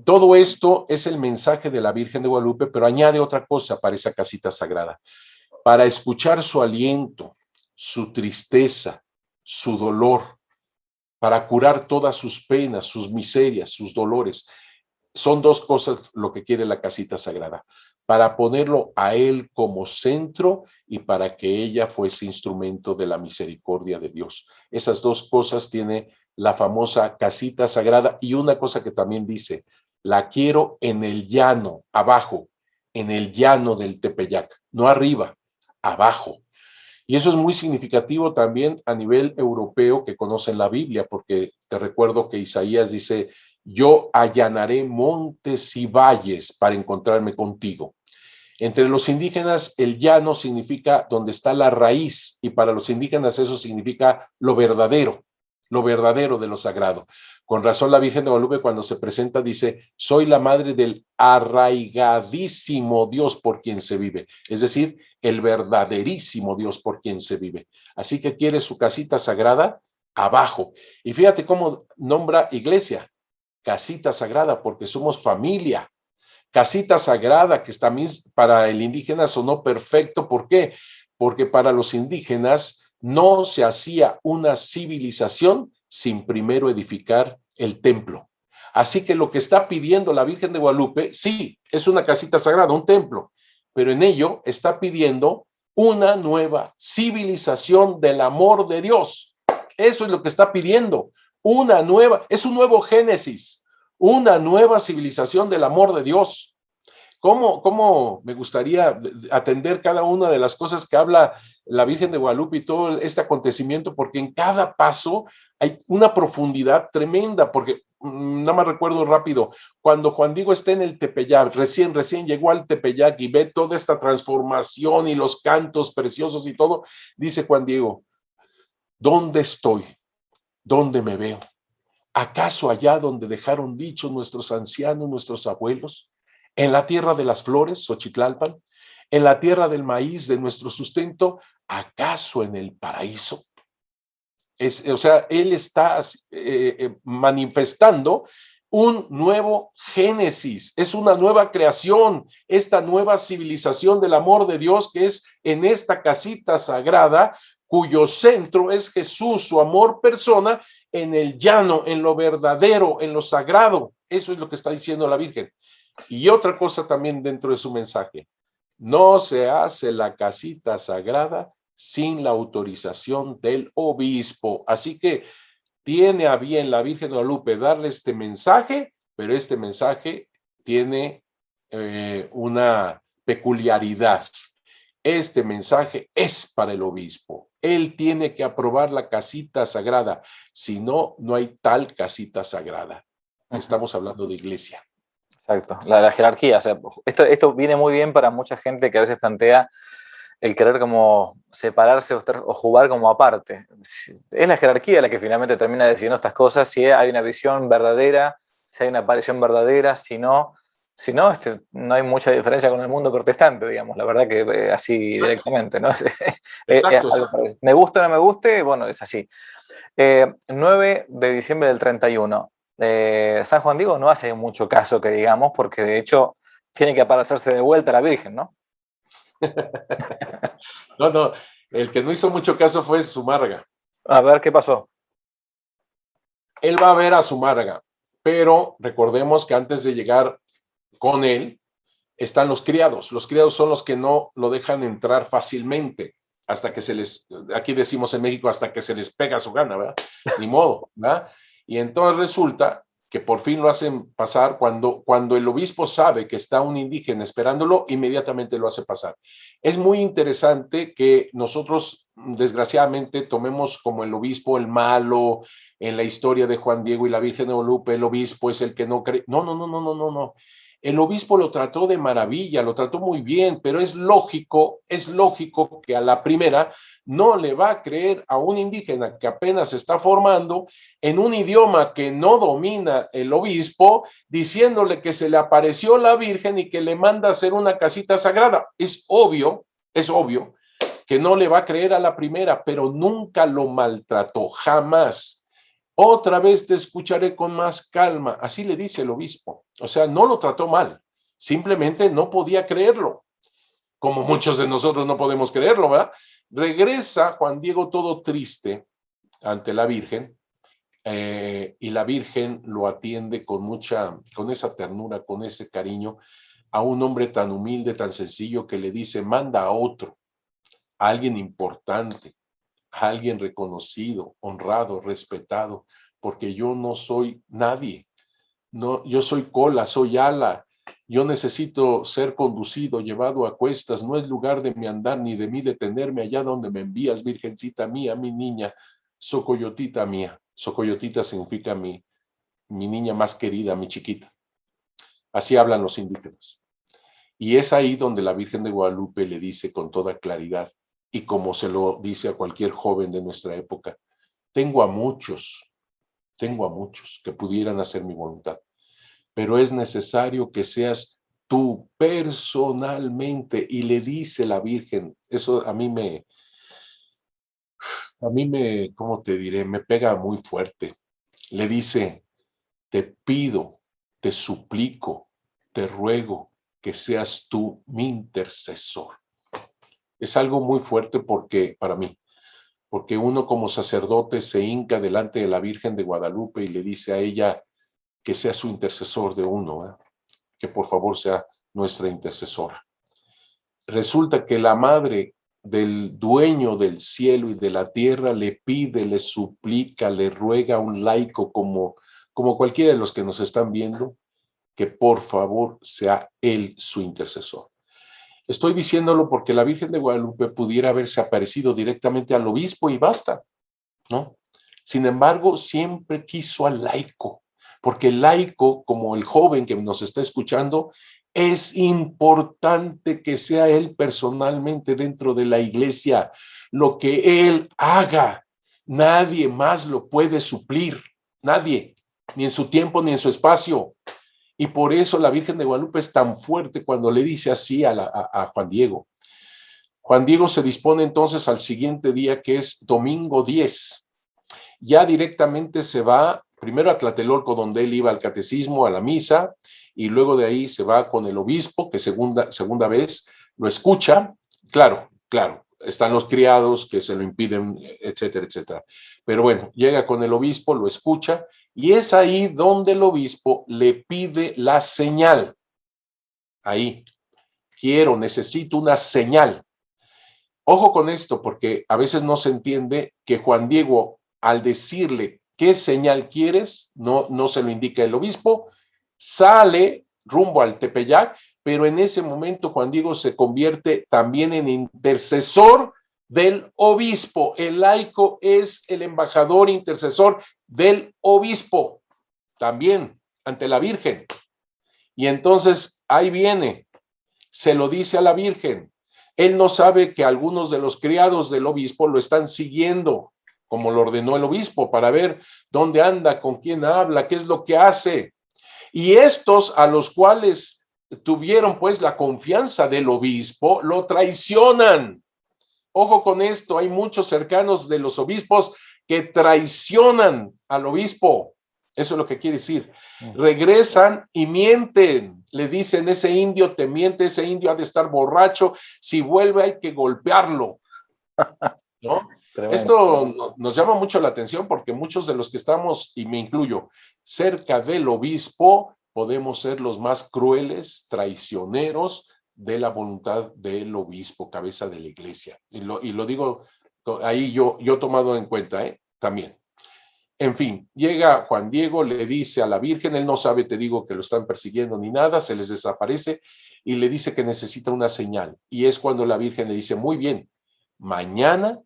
Todo esto es el mensaje de la Virgen de Guadalupe, pero añade otra cosa para esa casita sagrada. Para escuchar su aliento, su tristeza, su dolor, para curar todas sus penas, sus miserias, sus dolores. Son dos cosas lo que quiere la casita sagrada, para ponerlo a Él como centro y para que ella fuese instrumento de la misericordia de Dios. Esas dos cosas tiene la famosa casita sagrada, y una cosa que también dice, la quiero en el llano, abajo, en el llano del Tepeyac, no arriba, abajo. Y eso es muy significativo también a nivel europeo que conocen la Biblia, porque te recuerdo que Isaías dice, yo allanaré montes y valles para encontrarme contigo. Entre los indígenas, el llano significa donde está la raíz, y para los indígenas eso significa lo verdadero de lo sagrado. Con razón la Virgen de Guadalupe cuando se presenta dice, soy la madre del arraigadísimo Dios por quien se vive, es decir, el verdaderísimo Dios por quien se vive. Así que quiere su casita sagrada abajo. Y fíjate cómo nombra iglesia, casita sagrada, porque somos familia. Casita sagrada, que también para el indígena sonó perfecto. ¿Por qué? Porque para los indígenas no se hacía una civilización sin primero edificar el templo. Así que lo que está pidiendo la Virgen de Guadalupe, sí, es una casita sagrada, un templo, pero en ello está pidiendo una nueva civilización del amor de Dios. Eso es lo que está pidiendo, una nueva, es un nuevo Génesis, una nueva civilización del amor de Dios. ¿Cómo me gustaría atender cada una de las cosas que habla la Virgen de Guadalupe y todo este acontecimiento? Porque en cada paso hay una profundidad tremenda, porque nada más recuerdo rápido, cuando Juan Diego está en el Tepeyac, recién llegó al Tepeyac y ve toda esta transformación y los cantos preciosos y todo, dice Juan Diego, ¿dónde estoy? ¿Dónde me veo? ¿Acaso allá donde dejaron dicho nuestros ancianos, nuestros abuelos? ¿En la tierra de las flores, Xochitlalpan? ¿En la tierra del maíz, de nuestro sustento? ¿Acaso en el paraíso? O sea, él está manifestando un nuevo génesis, es una nueva creación, esta nueva civilización del amor de Dios que es en esta casita sagrada, cuyo centro es Jesús, su amor persona, en el llano, en lo verdadero, en lo sagrado. Eso es lo que está diciendo la Virgen. Y otra cosa también dentro de su mensaje, no se hace la casita sagrada sin la autorización del obispo. Así que tiene a bien la Virgen de Guadalupe darle este mensaje, pero este mensaje tiene una peculiaridad. Este mensaje es para el obispo. Él tiene que aprobar la casita sagrada. Si no, no hay tal casita sagrada. Estamos hablando de iglesia. Exacto, la jerarquía. O sea, esto viene muy bien para mucha gente que a veces plantea el querer como separarse o jugar como aparte. Es la jerarquía la que finalmente termina decidiendo estas cosas, si hay una visión verdadera, si hay una aparición verdadera, si no, no hay mucha diferencia con el mundo protestante, digamos, la verdad que así directamente, ¿no? Exacto, exacto. Me guste o no me guste, bueno, es así. 9 de diciembre del 31. San Juan Diego no hace mucho caso que digamos, porque de hecho tiene que aparecerse de vuelta a la Virgen, ¿no? No, el que no hizo mucho caso fue Zumárraga. A ver, ¿qué pasó? Él va a ver a Zumárraga, pero recordemos que antes de llegar con él están los criados. Los criados son los que no lo dejan entrar fácilmente, hasta que aquí decimos en México, hasta que se les pega su gana, ¿verdad? Ni modo, ¿verdad? Y entonces resulta que por fin lo hacen pasar cuando el obispo sabe que está un indígena esperándolo, inmediatamente lo hace pasar. Es muy interesante que nosotros, desgraciadamente, tomemos como el obispo el malo en la historia de Juan Diego y la Virgen de Guadalupe, el obispo es el que no cree. No. El obispo lo trató de maravilla, lo trató muy bien, pero es lógico que a la primera no le va a creer a un indígena que apenas se está formando en un idioma que no domina el obispo, diciéndole que se le apareció la Virgen y que le manda a hacer una casita sagrada. Es obvio que no le va a creer a la primera, pero nunca lo maltrató, jamás. Otra vez te escucharé con más calma, así le dice el obispo. O sea, no lo trató mal, simplemente no podía creerlo, como muchos de nosotros no podemos creerlo, ¿verdad? Regresa Juan Diego todo triste ante la Virgen, y la Virgen lo atiende con esa ternura, con ese cariño, a un hombre tan humilde, tan sencillo, que le dice, manda a otro, a alguien importante, a alguien reconocido, honrado, respetado, porque yo no soy nadie. No, yo soy cola, soy ala. Yo necesito ser conducido, llevado a cuestas. No es lugar de mi andar ni de mí detenerme allá donde me envías, virgencita mía, mi niña, socoyotita mía. Socoyotita significa mi niña más querida, mi chiquita. Así hablan los indígenas. Y es ahí donde la Virgen de Guadalupe le dice con toda claridad, y como se lo dice a cualquier joven de nuestra época, tengo a muchos que pudieran hacer mi voluntad, pero es necesario que seas tú personalmente. Y le dice la Virgen, eso ¿cómo te diré? Me pega muy fuerte. Le dice, te pido, te suplico, te ruego que seas tú mi intercesor. Es algo muy fuerte para mí, porque uno como sacerdote se hinca delante de la Virgen de Guadalupe y le dice a ella que sea su intercesor de uno, ¿eh? Que por favor sea nuestra intercesora. Resulta que la madre del dueño del cielo y de la tierra le pide, le suplica, le ruega a un laico como cualquiera de los que nos están viendo, que por favor sea él su intercesor. Estoy diciéndolo porque la Virgen de Guadalupe pudiera haberse aparecido directamente al obispo y basta, ¿no? Sin embargo, siempre quiso al laico, porque el laico, como el joven que nos está escuchando, es importante que sea él personalmente dentro de la iglesia. Lo que él haga, nadie más lo puede suplir, nadie, ni en su tiempo ni en su espacio. Y por eso la Virgen de Guadalupe es tan fuerte cuando le dice así a Juan Diego. Juan Diego se dispone entonces al siguiente día, que es domingo 10. Ya directamente se va primero a Tlatelolco, donde él iba al catecismo, a la misa, y luego de ahí se va con el obispo, que segunda vez lo escucha. Claro, están los criados que se lo impiden, etcétera, etcétera. Pero bueno, llega con el obispo, lo escucha, y es ahí donde el obispo le pide la señal. Ahí, necesito una señal. Ojo con esto, porque a veces no se entiende que Juan Diego, al decirle qué señal quieres, no se lo indica el obispo, sale rumbo al Tepeyac, pero en ese momento Juan Diego se convierte también en intercesor del obispo. El laico es el embajador intercesor del obispo, también ante la Virgen. Y entonces ahí viene, se lo dice a la Virgen. Él no sabe que algunos de los criados del obispo lo están siguiendo, como lo ordenó el obispo, para ver dónde anda, con quién habla, qué es lo que hace. Y estos, a los cuales tuvieron pues la confianza del obispo, lo traicionan. Ojo con esto, hay muchos cercanos de los obispos que traicionan al obispo. Eso es lo que quiere decir. Regresan y mienten. Le dicen, ese indio te miente, ese indio ha de estar borracho. Si vuelve hay que golpearlo. ¿No? Esto nos llama mucho la atención porque muchos de los que estamos, y me incluyo, cerca del obispo, podemos ser los más crueles, traicioneros de la voluntad del obispo, cabeza de la iglesia. Y lo digo ahí yo tomado en cuenta, también. En fin, llega Juan Diego, le dice a la Virgen, él no sabe, te digo, que lo están persiguiendo ni nada, se les desaparece y le dice que necesita una señal. Y es cuando la Virgen le dice, muy bien, mañana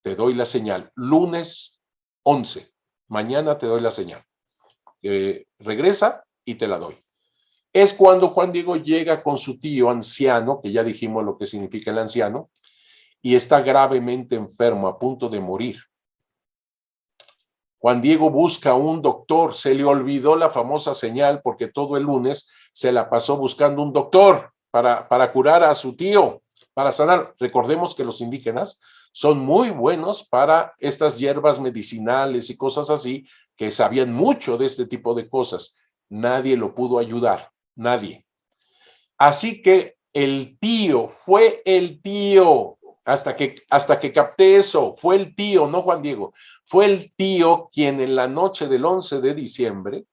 te doy la señal, lunes 11, mañana te doy la señal. Regresa y te la doy. Es cuando Juan Diego llega con su tío anciano, que ya dijimos lo que significa el anciano, y está gravemente enfermo, a punto de morir. Juan Diego busca a un doctor, se le olvidó la famosa señal porque todo el lunes se la pasó buscando un doctor para curar a su tío, para sanar. Recordemos que los indígenas son muy buenos para estas hierbas medicinales y cosas así, que sabían mucho de este tipo de cosas. Nadie lo pudo ayudar, nadie. Así que fue el tío, hasta que capté eso, fue el tío, no Juan Diego, fue el tío quien en la noche del 11 de diciembre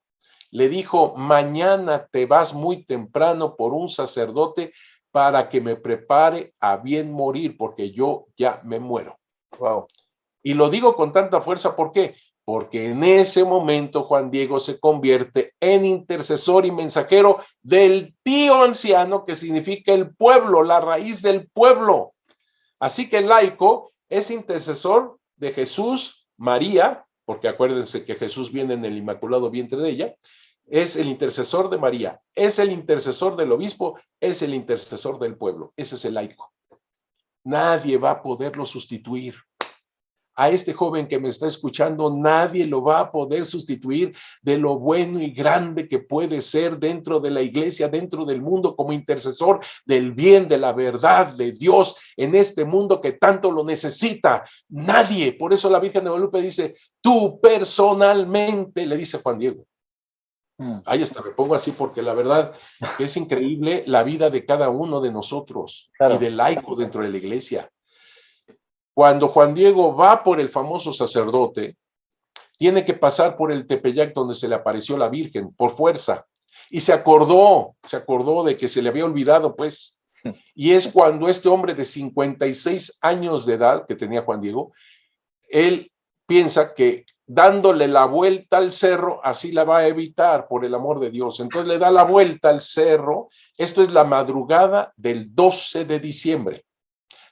le dijo, mañana te vas muy temprano por un sacerdote para que me prepare a bien morir, porque yo ya me muero. Wow. Y lo digo con tanta fuerza, ¿por qué? Porque en ese momento Juan Diego se convierte en intercesor y mensajero del tío anciano, que significa el pueblo, la raíz del pueblo. Así que el laico es intercesor de Jesús, María, porque acuérdense que Jesús viene en el inmaculado vientre de ella, es el intercesor de María, es el intercesor del obispo, es el intercesor del pueblo. Ese es el laico. Nadie va a poderlo sustituir. A este joven que me está escuchando, nadie lo va a poder sustituir de lo bueno y grande que puede ser dentro de la iglesia, dentro del mundo, como intercesor del bien, de la verdad, de Dios, en este mundo que tanto lo necesita. Nadie. Por eso la Virgen de Guadalupe dice, tú personalmente, le dice Juan Diego. Ahí está, me pongo así porque la verdad que es increíble la vida de cada uno de nosotros, claro, y del laico dentro de la iglesia. Cuando Juan Diego va por el famoso sacerdote, tiene que pasar por el Tepeyac donde se le apareció la Virgen, por fuerza. Y se acordó de que se le había olvidado, pues. Y es cuando este hombre de 56 años de edad que tenía Juan Diego, él piensa que dándole la vuelta al cerro, así la va a evitar, por el amor de Dios. Entonces le da la vuelta al cerro. Esto es la madrugada del 12 de diciembre.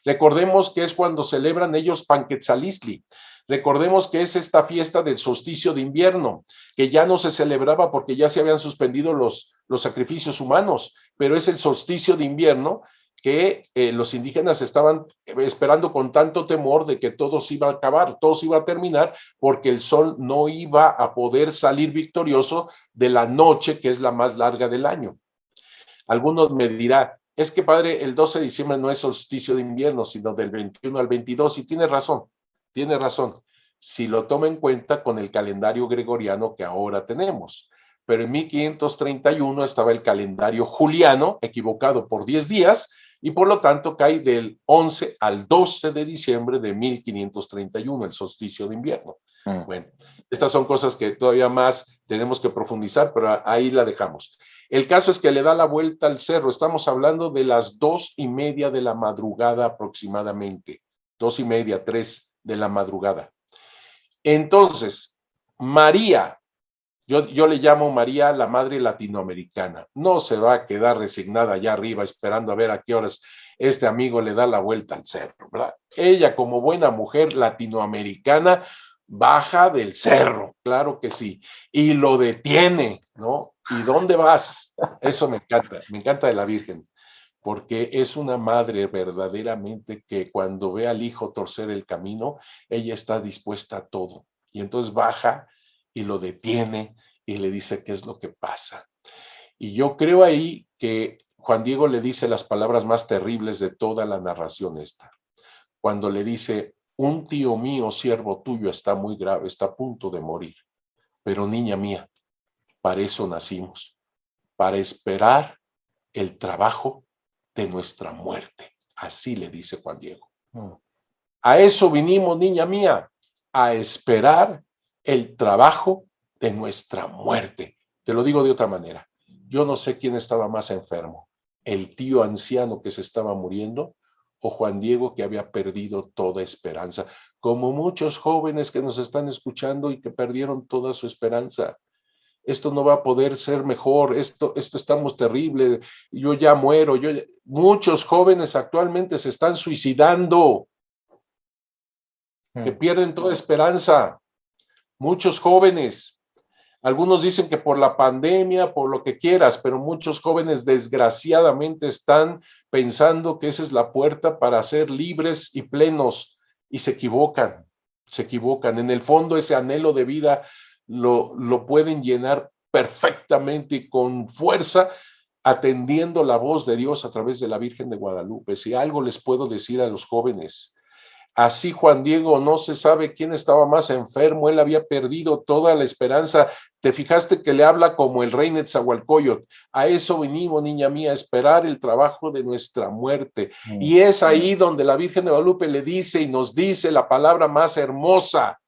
Recordemos que es cuando celebran ellos Panquetzalistli. Recordemos que es esta fiesta del solsticio de invierno, que ya no se celebraba porque ya se habían suspendido los sacrificios humanos, pero es el solsticio de invierno que los indígenas estaban esperando con tanto temor de que todo se iba a acabar, todo se iba a terminar, porque el sol no iba a poder salir victorioso de la noche, que es la más larga del año. Algunos me dirán, es que padre, el 12 de diciembre no es solsticio de invierno, sino del 21 al 22, y tiene razón, si lo toma en cuenta con el calendario gregoriano que ahora tenemos. Pero en 1531 estaba el calendario juliano, equivocado por 10 días, y por lo tanto cae del 11 al 12 de diciembre de 1531, el solsticio de invierno. Bueno, estas son cosas que todavía más tenemos que profundizar, pero ahí la dejamos. El caso es que le da la vuelta al cerro. Estamos hablando de las 2:30 de la madrugada aproximadamente. 2:30, 3 de la madrugada. Entonces, María, yo le llamo María la madre latinoamericana. No se va a quedar resignada allá arriba esperando a ver a qué horas este amigo le da la vuelta al cerro, ¿verdad? Ella, como buena mujer latinoamericana, baja del cerro, claro que sí, y lo detiene, ¿no? ¿Y dónde vas? Eso me encanta de la Virgen, porque es una madre verdaderamente que cuando ve al hijo torcer el camino, ella está dispuesta a todo. Y entonces baja y lo detiene y le dice qué es lo que pasa. Y yo creo ahí que Juan Diego le dice las palabras más terribles de toda la narración esta. Cuando le dice, un tío mío, siervo tuyo, está muy grave, está a punto de morir. Pero niña mía, para eso nacimos, para esperar el trabajo de nuestra muerte. Así le dice Juan Diego. A eso vinimos, niña mía, a esperar el trabajo de nuestra muerte. Te lo digo de otra manera. Yo no sé quién estaba más enfermo, el tío anciano que se estaba muriendo o Juan Diego que había perdido toda esperanza, como muchos jóvenes que nos están escuchando y que perdieron toda su esperanza. Esto no va a poder ser mejor, esto estamos terrible, yo ya muero, muchos jóvenes actualmente se están suicidando, que pierden toda esperanza, muchos jóvenes, algunos dicen que por la pandemia, por lo que quieras, pero muchos jóvenes desgraciadamente están pensando que esa es la puerta para ser libres y plenos y se equivocan. En el fondo ese anhelo de vida lo pueden llenar perfectamente y con fuerza atendiendo la voz de Dios a través de la Virgen de Guadalupe. Si algo les puedo decir a los jóvenes, así Juan Diego no se sabe quién estaba más enfermo, él había perdido toda la esperanza. Te fijaste que le habla como el rey Netzahualcóyotl. A eso venimos, niña mía, a esperar el trabajo de nuestra muerte. Y es ahí donde la Virgen de Guadalupe le dice y nos dice la palabra más hermosa,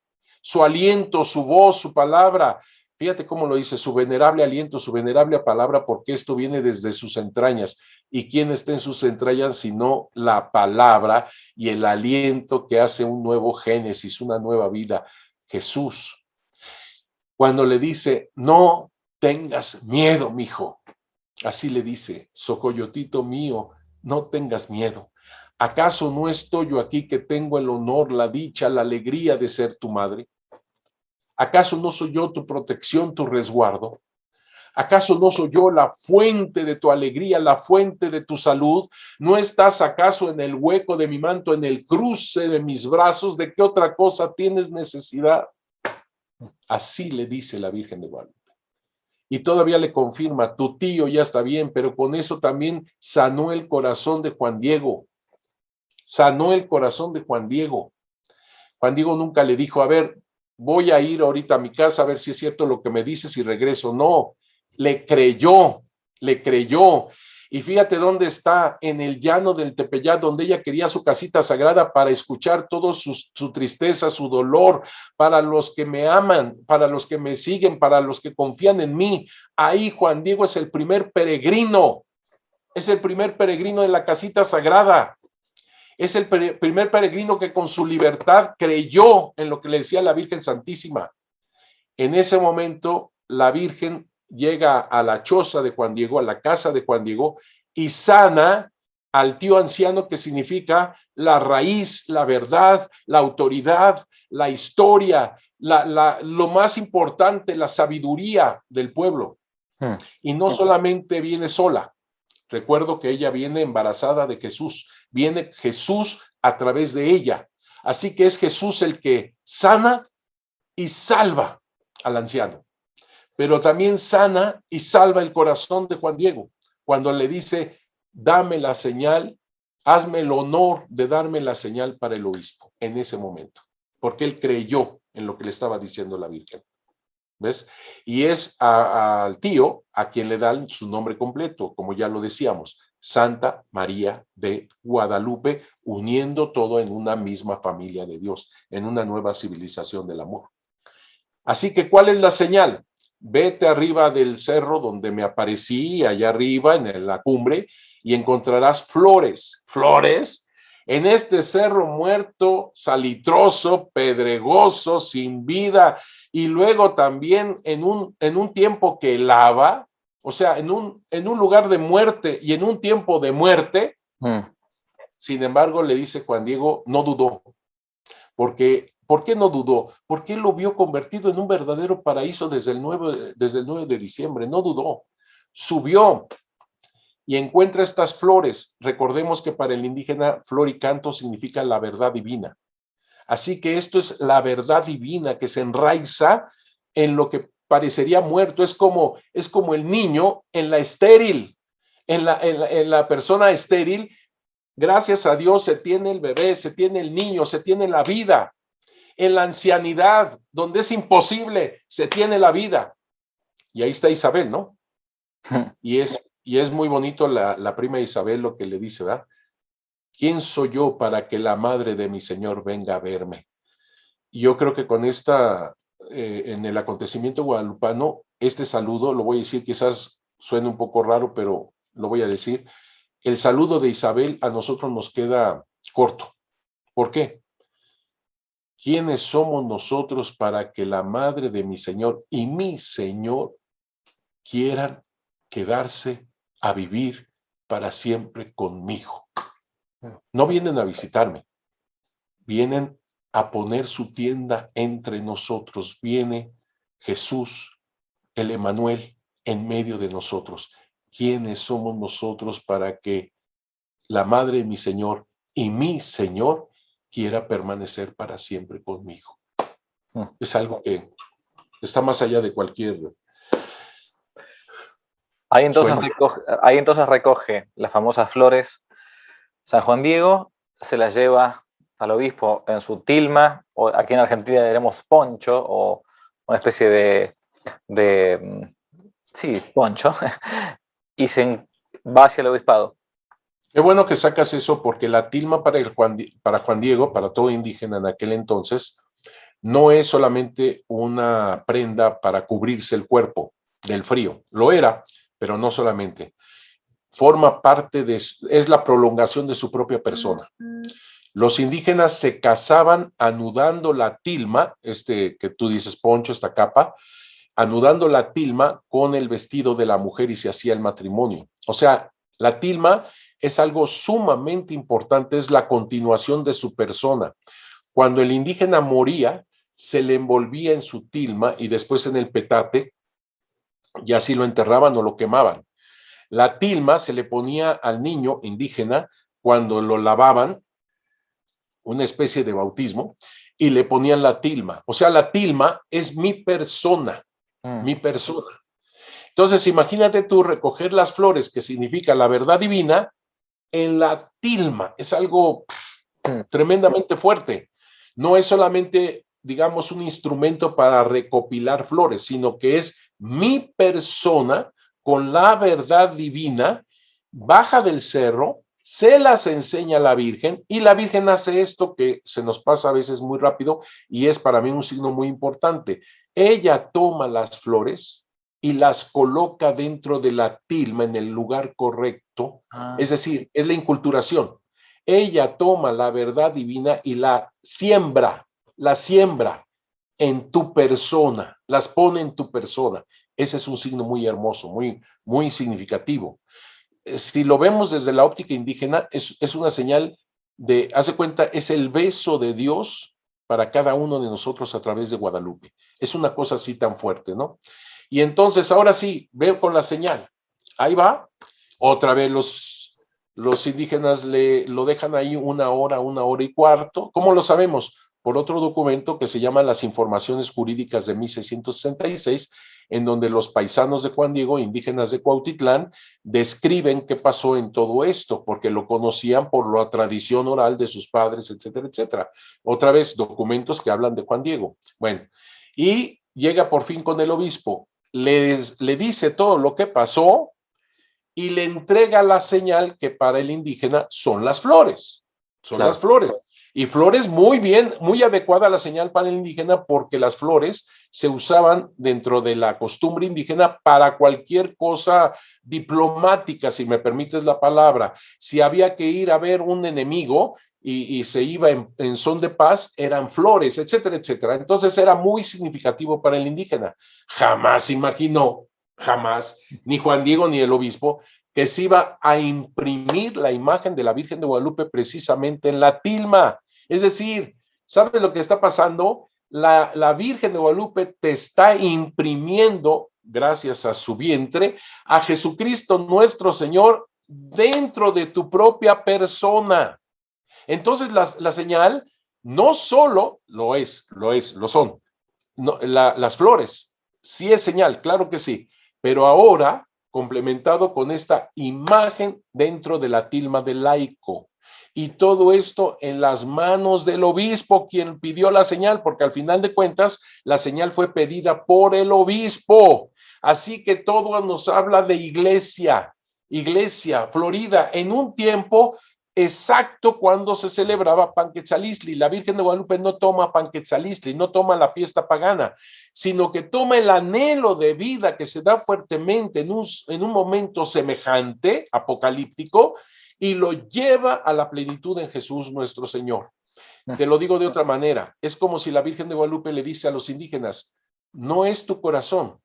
su aliento, su voz, su palabra. Fíjate cómo lo dice, su venerable aliento, su venerable palabra, porque esto viene desde sus entrañas. ¿Y quién está en sus entrañas sino la palabra y el aliento que hace un nuevo génesis, una nueva vida? Jesús. Cuando le dice, no tengas miedo, mijo. Así le dice, socoyotito mío, no tengas miedo. ¿Acaso no estoy yo aquí que tengo el honor, la dicha, la alegría de ser tu madre? ¿Acaso no soy yo tu protección, tu resguardo? ¿Acaso no soy yo la fuente de tu alegría, la fuente de tu salud? ¿No estás acaso en el hueco de mi manto, en el cruce de mis brazos? ¿De qué otra cosa tienes necesidad? Así le dice la Virgen de Guadalupe. Y todavía le confirma, tu tío ya está bien, pero con eso también sanó el corazón de Juan Diego. Sanó el corazón de Juan Diego. Juan Diego nunca le dijo, a ver, voy a ir ahorita a mi casa a ver si es cierto lo que me dices y regreso. No, le creyó. Y fíjate dónde está, en el llano del Tepeyat, donde ella quería su casita sagrada para escuchar todo su tristeza, su dolor, para los que me aman, para los que me siguen, para los que confían en mí. Ahí Juan Diego es el primer peregrino de la casita sagrada. Es el primer peregrino que con su libertad creyó en lo que le decía la Virgen Santísima. En ese momento, la Virgen llega a la choza de Juan Diego, a la casa de Juan Diego, y sana al tío anciano, que significa la raíz, la verdad, la autoridad, la historia, lo más importante, la sabiduría del pueblo. Y no solamente viene sola. Recuerdo que ella viene embarazada de Jesús. Viene Jesús a través de ella. Así que es Jesús el que sana y salva al anciano. Pero también sana y salva el corazón de Juan Diego, cuando le dice: dame la señal, hazme el honor de darme la señal para el obispo, en ese momento, porque él creyó en lo que le estaba diciendo la Virgen. ¿Ves? Y es al tío a quien le dan su nombre completo, como ya lo decíamos, Santa María de Guadalupe, uniendo todo en una misma familia de Dios, en una nueva civilización del amor. Así que, ¿cuál es la señal? Vete arriba del cerro donde me aparecí, allá arriba en la cumbre, y encontrarás flores. ¿Flores? En este cerro muerto, salitroso, pedregoso, sin vida, y luego también en un tiempo que lava, o sea, en un lugar de muerte y en un tiempo de muerte. Sin embargo, le dice Juan Diego, no dudó. Porque, ¿por qué no dudó? Porque él lo vio convertido en un verdadero paraíso desde el 9 de diciembre. No dudó. Subió y encuentra estas flores. Recordemos que para el indígena, flor y canto significa la verdad divina. Así que esto es la verdad divina que se enraiza en lo que parecería muerto. Es como el niño en la estéril, en la persona estéril. Gracias a Dios se tiene el bebé, se tiene el niño, se tiene la vida. En la ancianidad, donde es imposible, se tiene la vida. Y ahí está Isabel, ¿no? Y es muy bonito la prima Isabel lo que le dice, ¿verdad? ¿Quién soy yo para que la madre de mi Señor venga a verme? Y yo creo que con en el acontecimiento guadalupano, este saludo, lo voy a decir, quizás suene un poco raro, pero lo voy a decir, el saludo de Isabel a nosotros nos queda corto. ¿Por qué? ¿Quiénes somos nosotros para que la madre de mi Señor y mi Señor quieran quedarse a vivir para siempre conmigo? No vienen a visitarme, vienen a poner su tienda entre nosotros. Viene Jesús, el Emmanuel, en medio de nosotros. ¿Quiénes somos nosotros para que la madre de mi Señor y mi Señor quiera permanecer para siempre conmigo? Es algo que está más allá de cualquier sueño. Ahí entonces recoge las famosas flores San Juan Diego, se las lleva al obispo en su tilma, o aquí en Argentina diremos poncho, o una especie sí, poncho, y va hacia el obispado. Qué bueno que sacas eso, porque la tilma para Juan Diego, para todo indígena en aquel entonces, no es solamente una prenda para cubrirse el cuerpo del frío. Lo era, pero no solamente. Forma parte es la prolongación de su propia persona. Los indígenas se casaban anudando la tilma, que tú dices poncho, esta capa, anudando la tilma con el vestido de la mujer, y se hacía el matrimonio. O sea, la tilma es algo sumamente importante, es la continuación de su persona. Cuando el indígena moría, se le envolvía en su tilma y después en el petate, y así lo enterraban o lo quemaban. La tilma se le ponía al niño indígena cuando lo lavaban, una especie de bautismo, y le ponían la tilma. O sea, la tilma es mi persona, mi persona. Entonces, imagínate tú recoger las flores, que significa la verdad divina, en la tilma. Es algo tremendamente fuerte. No es solamente, digamos, un instrumento para recopilar flores, sino que es mi persona con la verdad divina, baja del cerro, se las enseña a la Virgen, y la Virgen hace esto que se nos pasa a veces muy rápido, y es para mí un signo muy importante. Ella toma las flores y las coloca dentro de la tilma en el lugar correcto, es decir, es la inculturación. Ella toma la verdad divina y la siembra en tu persona, las pone en tu persona. Ese es un signo muy hermoso, muy, muy significativo. si lo vemos desde la óptica indígena, es una señal de, hace cuenta, es el beso de Dios para cada uno de nosotros a través de Guadalupe. Es una cosa así tan fuerte, ¿no? Y entonces, ahora sí, veo con la señal. Ahí va. Otra vez los indígenas lo dejan ahí una hora y cuarto. ¿Cómo lo sabemos? Por otro documento que se llama Las Informaciones Jurídicas de 1666, en donde los paisanos de Juan Diego, indígenas de Cuautitlán, describen qué pasó en todo esto, porque lo conocían por la tradición oral de sus padres, etcétera, etcétera. Otra vez, documentos que hablan de Juan Diego. Bueno, y llega por fin con el obispo, le dice todo lo que pasó y le entrega la señal que para el indígena son las flores. Son Claro. las flores. Y flores muy bien, muy adecuada la señal para el indígena porque las flores se usaban dentro de la costumbre indígena para cualquier cosa diplomática, si me permites la palabra. Si había que ir a ver un enemigo y se iba en son de paz, eran flores, etcétera, etcétera. Entonces era muy significativo para el indígena. Jamás imaginó, jamás, ni Juan Diego ni el obispo, que se iba a imprimir la imagen de la Virgen de Guadalupe precisamente en la tilma. Es decir, ¿sabes lo que está pasando? La Virgen de Guadalupe te está imprimiendo, gracias a su vientre, a Jesucristo nuestro Señor dentro de tu propia persona. Entonces la señal no solo lo son, no, las flores, sí es señal, claro que sí, pero ahora complementado con esta imagen dentro de la tilma del laico. Y todo esto en las manos del obispo, quien pidió la señal, porque al final de cuentas la señal fue pedida por el obispo. Así que todo nos habla de iglesia, Florida, en un tiempo exacto cuando se celebraba Panquetzalistli. La Virgen de Guadalupe no toma Panquetzalistli, no toma la fiesta pagana, sino que toma el anhelo de vida que se da fuertemente en un momento semejante, apocalíptico, y lo lleva a la plenitud en Jesús nuestro Señor. Te lo digo de otra manera, es como si la Virgen de Guadalupe le dice a los indígenas, no es tu corazón,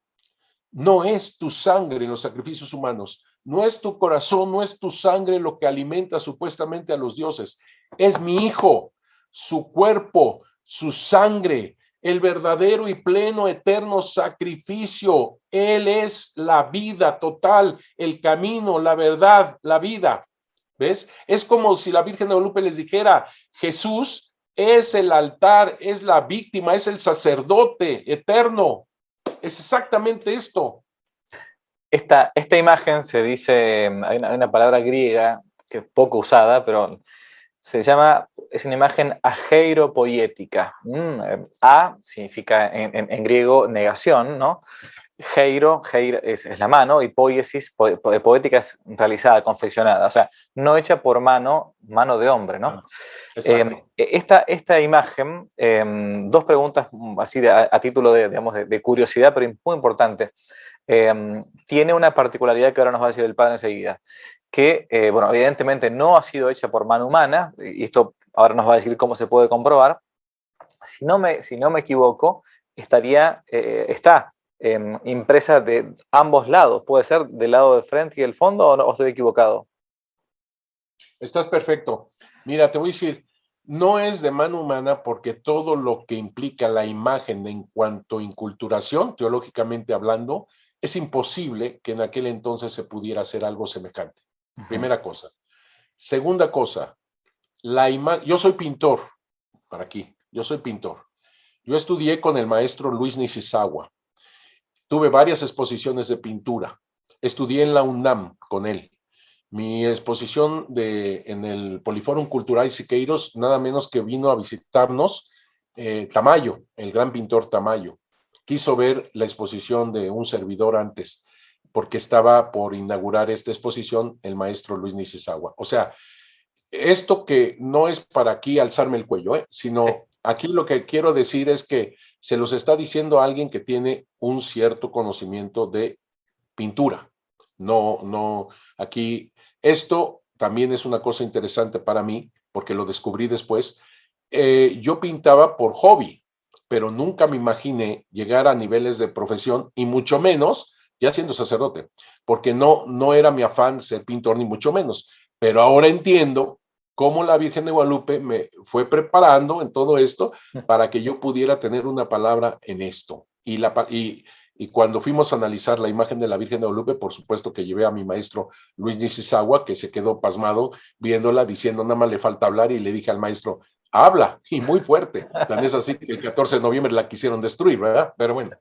no es tu sangre en los sacrificios humanos, no es tu corazón, no es tu sangre lo que alimenta supuestamente a los dioses, es mi hijo, su cuerpo, su sangre, el verdadero y pleno eterno sacrificio. Él es la vida total, el camino, la verdad, la vida. ¿Ves? Es como si la Virgen de Guadalupe les dijera, Jesús es el altar, es la víctima, es el sacerdote eterno. Es exactamente esto. Esta imagen se dice, hay una palabra griega que es poco usada, pero es una imagen ageiropoiética. A significa en griego negación, ¿no? Geiro es la mano, y poiesis, poética, es realizada, confeccionada, o sea, no hecha por mano de hombre, ¿no? Esta imagen, dos preguntas así a título de curiosidad, pero muy importante. Tiene una particularidad que ahora nos va a decir el padre enseguida, que, bueno, evidentemente no ha sido hecha por mano humana, y esto ahora nos va a decir cómo se puede comprobar. Si no me equivoco, está impresa de ambos lados. ¿Puede ser del lado de frente y del fondo, o estoy equivocado? Estás perfecto. Mira, te voy a decir, no es de mano humana porque todo lo que implica la imagen en cuanto a inculturación, teológicamente hablando, es imposible que en aquel entonces se pudiera hacer algo semejante. Primera cosa. Segunda cosa, yo soy pintor, para aquí, yo soy pintor. Yo estudié con el maestro Luis Nishizawa. Tuve varias exposiciones de pintura. Estudié en la UNAM con él. Mi exposición en el Poliforum Cultural Siqueiros, nada menos que vino a visitarnos Tamayo, el gran pintor Tamayo. Quiso ver la exposición de un servidor antes, porque estaba por inaugurar esta exposición el maestro Luis Nishizawa. O sea, esto que no es para aquí alzarme el cuello, sino sí. Aquí lo que quiero decir es que se los está diciendo a alguien que tiene un cierto conocimiento de pintura. No, aquí esto también es una cosa interesante para mí, porque lo descubrí después. Yo pintaba por hobby, pero nunca me imaginé llegar a niveles de profesión y mucho menos ya siendo sacerdote, porque no era mi afán ser pintor ni mucho menos, pero ahora entiendo cómo la Virgen de Guadalupe me fue preparando en todo esto para que yo pudiera tener una palabra en esto. Y cuando fuimos a analizar la imagen de la Virgen de Guadalupe, por supuesto que llevé a mi maestro Luis Nishizawa, que se quedó pasmado viéndola, diciendo nada más le falta hablar, y le dije al maestro, habla, y muy fuerte. Tan es así que el 14 de noviembre la quisieron destruir, ¿verdad? Pero bueno,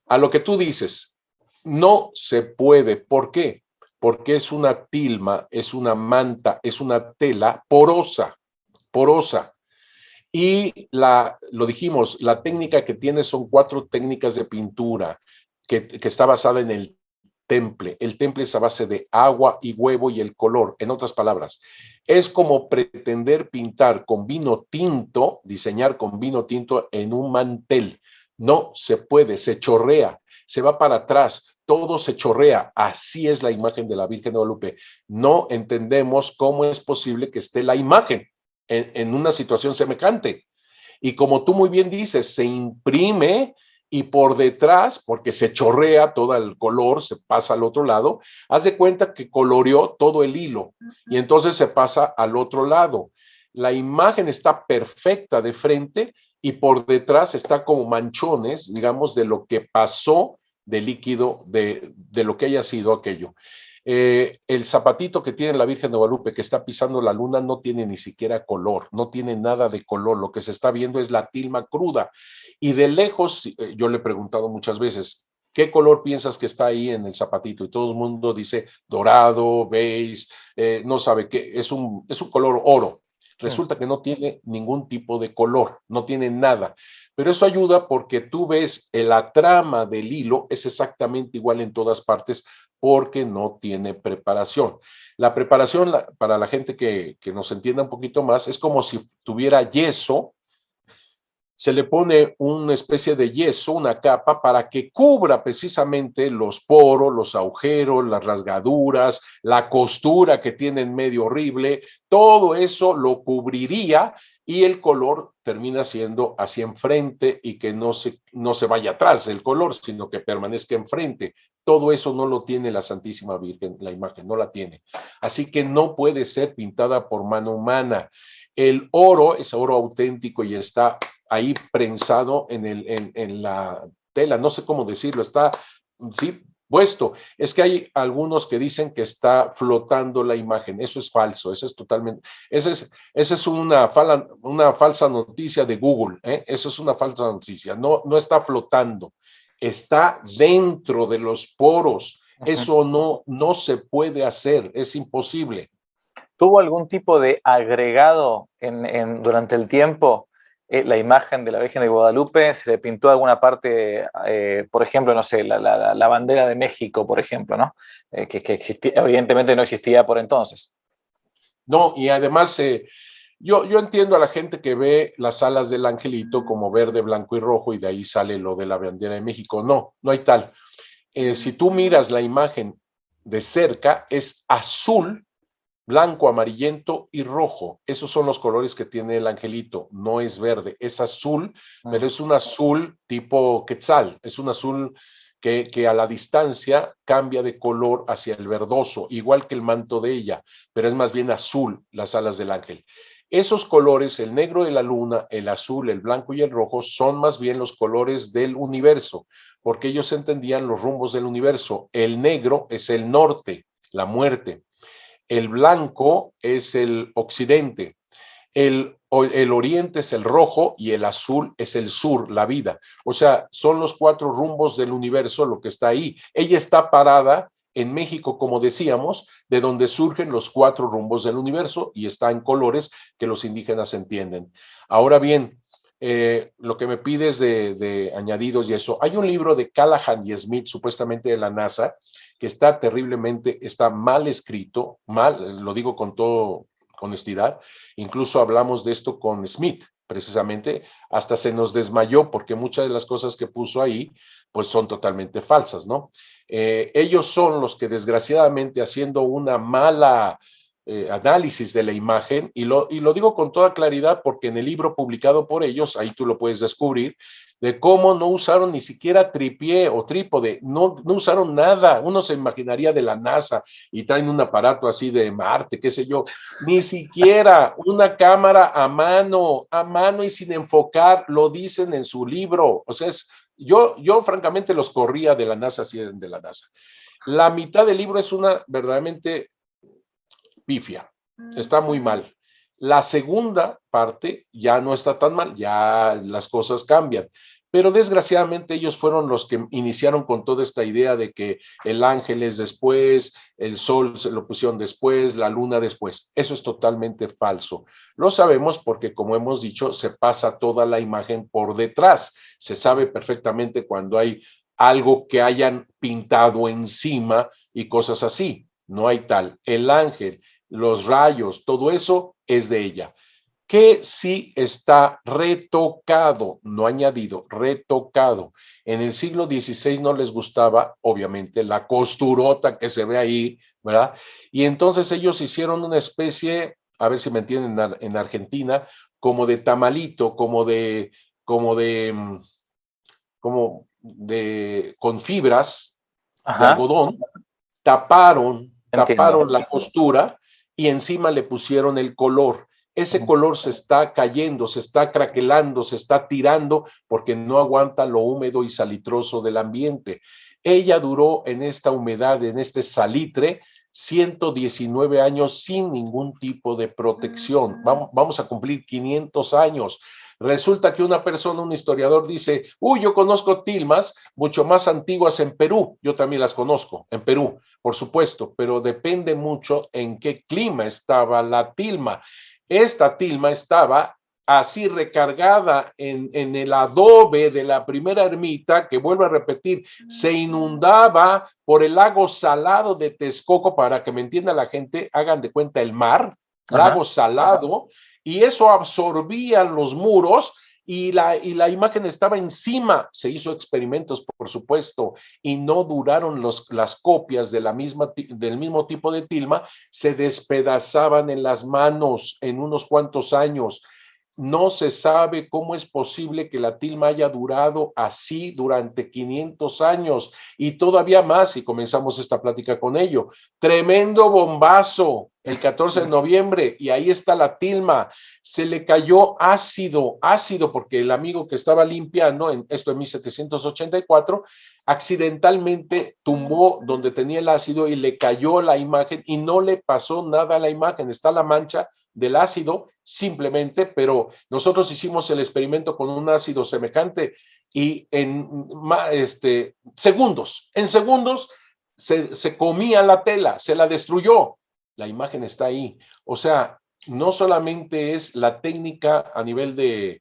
a lo que tú dices, no se puede. ¿Por qué? Porque es una tilma, es una manta, es una tela porosa, porosa. Y lo dijimos, la técnica que tiene son 4 técnicas de pintura que está basada en el temple. El temple es a base de agua y huevo y el color. En otras palabras, es como pretender pintar con vino tinto, diseñar con vino tinto en un mantel. No se puede, se chorrea, se va para atrás, todo se chorrea. Así es la imagen de la Virgen de Guadalupe. No entendemos cómo es posible que esté la imagen en una situación semejante. Y como tú muy bien dices, se imprime y por detrás, porque se chorrea todo el color, se pasa al otro lado, haz de cuenta que coloreó todo el hilo y entonces se pasa al otro lado. La imagen está perfecta de frente y por detrás está como manchones, digamos, de lo que pasó de líquido, de lo que haya sido aquello. El zapatito que tiene la Virgen de Guadalupe que está pisando la luna no tiene ni siquiera color, no tiene nada de color, lo que se está viendo es la tilma cruda. Y de lejos, yo le he preguntado muchas veces, ¿qué color piensas que está ahí en el zapatito? Y todo el mundo dice dorado, beige, no sabe qué, es un color oro. Resulta que no tiene ningún tipo de color, no tiene nada. Pero eso ayuda porque tú ves la trama del hilo es exactamente igual en todas partes porque no tiene preparación. La preparación, para la gente que nos entienda un poquito más, es como si tuviera yeso, se le pone una especie de yeso, una capa, para que cubra precisamente los poros, los agujeros, las rasgaduras, la costura que tiene en medio horrible, todo eso lo cubriría y el color termina siendo hacia enfrente y que no se vaya atrás el color, sino que permanezca enfrente. Todo eso no lo tiene la Santísima Virgen, la imagen, no la tiene. Así que no puede ser pintada por mano humana. El oro es oro auténtico y está ahí prensado en la tela, no sé cómo decirlo, está sí, puesto. Es que hay algunos que dicen que está flotando la imagen, eso es falso, eso es totalmente, esa es una falsa noticia de Google, ¿eh? Eso es una falsa noticia, no está flotando, está dentro de los poros, eso no se puede hacer, es imposible. ¿Tuvo algún tipo de agregado durante el tiempo la imagen de la Virgen de Guadalupe? ¿Se le pintó alguna parte, por ejemplo, no sé, la bandera de México, por ejemplo, ¿no? Que existía, evidentemente no existía por entonces. No, y además yo entiendo a la gente que ve las alas del angelito como verde, blanco y rojo y de ahí sale lo de la bandera de México. No hay tal. Si tú miras la imagen de cerca, es azul, blanco, amarillento y rojo. Esos son los colores que tiene el angelito. No es verde, es azul, pero es un azul tipo quetzal. Es un azul que a la distancia cambia de color hacia el verdoso, igual que el manto de ella, pero es más bien azul las alas del ángel. Esos colores, el negro de la luna, el azul, el blanco y el rojo, son más bien los colores del universo, porque ellos entendían los rumbos del universo. El negro es el norte, la muerte. El blanco es el occidente, el oriente es el rojo y el azul es el sur, la vida. O sea, son los 4 rumbos del universo lo que está ahí. Ella está parada en México, como decíamos, de donde surgen los 4 rumbos del universo y está en colores que los indígenas entienden. Ahora bien, lo que me pides de añadidos y eso, hay un libro de Callahan y Smith, supuestamente de la NASA, que está terriblemente, está mal escrito, mal, lo digo con toda honestidad, incluso hablamos de esto con Smith, precisamente, hasta se nos desmayó porque muchas de las cosas que puso ahí, pues son totalmente falsas, ¿no? Ellos son los que desgraciadamente haciendo una mala análisis de la imagen, y lo digo con toda claridad porque en el libro publicado por ellos, ahí tú lo puedes descubrir, de cómo no usaron ni siquiera tripié o trípode, no usaron nada. Uno se imaginaría de la NASA y traen un aparato así de Marte, qué sé yo, ni siquiera una cámara a mano y sin enfocar, lo dicen en su libro. O sea, yo francamente los corría de la NASA si eran de la NASA. La mitad del libro es una verdaderamente pifia, está muy mal. La segunda parte ya no está tan mal, ya las cosas cambian. Pero desgraciadamente ellos fueron los que iniciaron con toda esta idea de que el ángel es después, el sol se lo pusieron después, la luna después. Eso es totalmente falso. Lo sabemos porque, como hemos dicho, se pasa toda la imagen por detrás. Se sabe perfectamente cuando hay algo que hayan pintado encima y cosas así. No hay tal. El ángel, los rayos, todo eso es de ella. Que sí está retocado, no añadido, retocado. En el siglo XVI no les gustaba, obviamente, la costurota que se ve ahí, ¿verdad? Y entonces ellos hicieron una especie, a ver si me entienden, en Argentina, como de tamalito, con fibras de Ajá, algodón, taparon entiendo. la costura y encima le pusieron el color. Ese color se está cayendo, se está craquelando, se está tirando porque no aguanta lo húmedo y salitroso del ambiente. Ella duró en esta humedad, en este salitre, 119 años sin ningún tipo de protección. Vamos a cumplir 500 años. Resulta que una persona, un historiador, dice, uy, yo conozco tilmas mucho más antiguas en Perú. Yo también las conozco en Perú, por supuesto, pero depende mucho en qué clima estaba la tilma. Esta tilma estaba así recargada en el adobe de la primera ermita, que vuelvo a repetir, se inundaba por el lago salado de Texcoco, para que me entienda la gente, hagan de cuenta el mar, Ajá. lago salado, y eso absorbía los muros y la imagen estaba encima. Se hizo experimentos, por supuesto, y no duraron las copias de del mismo tipo de tilma, se despedazaban en las manos en unos cuantos años. No se sabe cómo es posible que la tilma haya durado así durante 500 años y todavía más, y comenzamos esta plática con ello. Tremendo bombazo el 14 de noviembre y ahí está la tilma. Se le cayó ácido porque el amigo que estaba limpiando, esto en 1784, accidentalmente tumbó donde tenía el ácido y le cayó la imagen y no le pasó nada a la imagen. Está la mancha del ácido simplemente, pero nosotros hicimos el experimento con un ácido semejante y en segundos se comía la tela, se la destruyó. La imagen está ahí. O sea, no solamente es la técnica a nivel de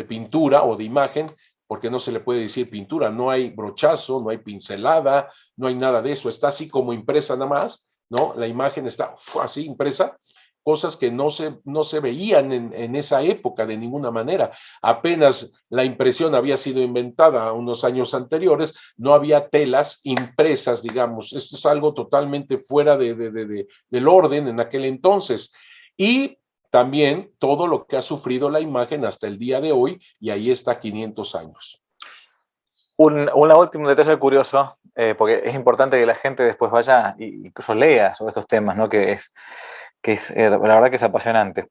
pintura o de imagen, porque no se le puede decir pintura, no hay brochazo, no hay pincelada, no hay nada de eso, está así como impresa nada más, ¿no? La imagen está así impresa, cosas que no se veían en esa época de ninguna manera. Apenas la impresión había sido inventada unos años anteriores, no había telas impresas, digamos. Esto es algo totalmente fuera del orden en aquel entonces. Y también todo lo que ha sufrido la imagen hasta el día de hoy, y ahí está 500 años. Una último detalle curioso, porque es importante que la gente después vaya e incluso lea sobre estos temas, ¿no? La verdad que es apasionante.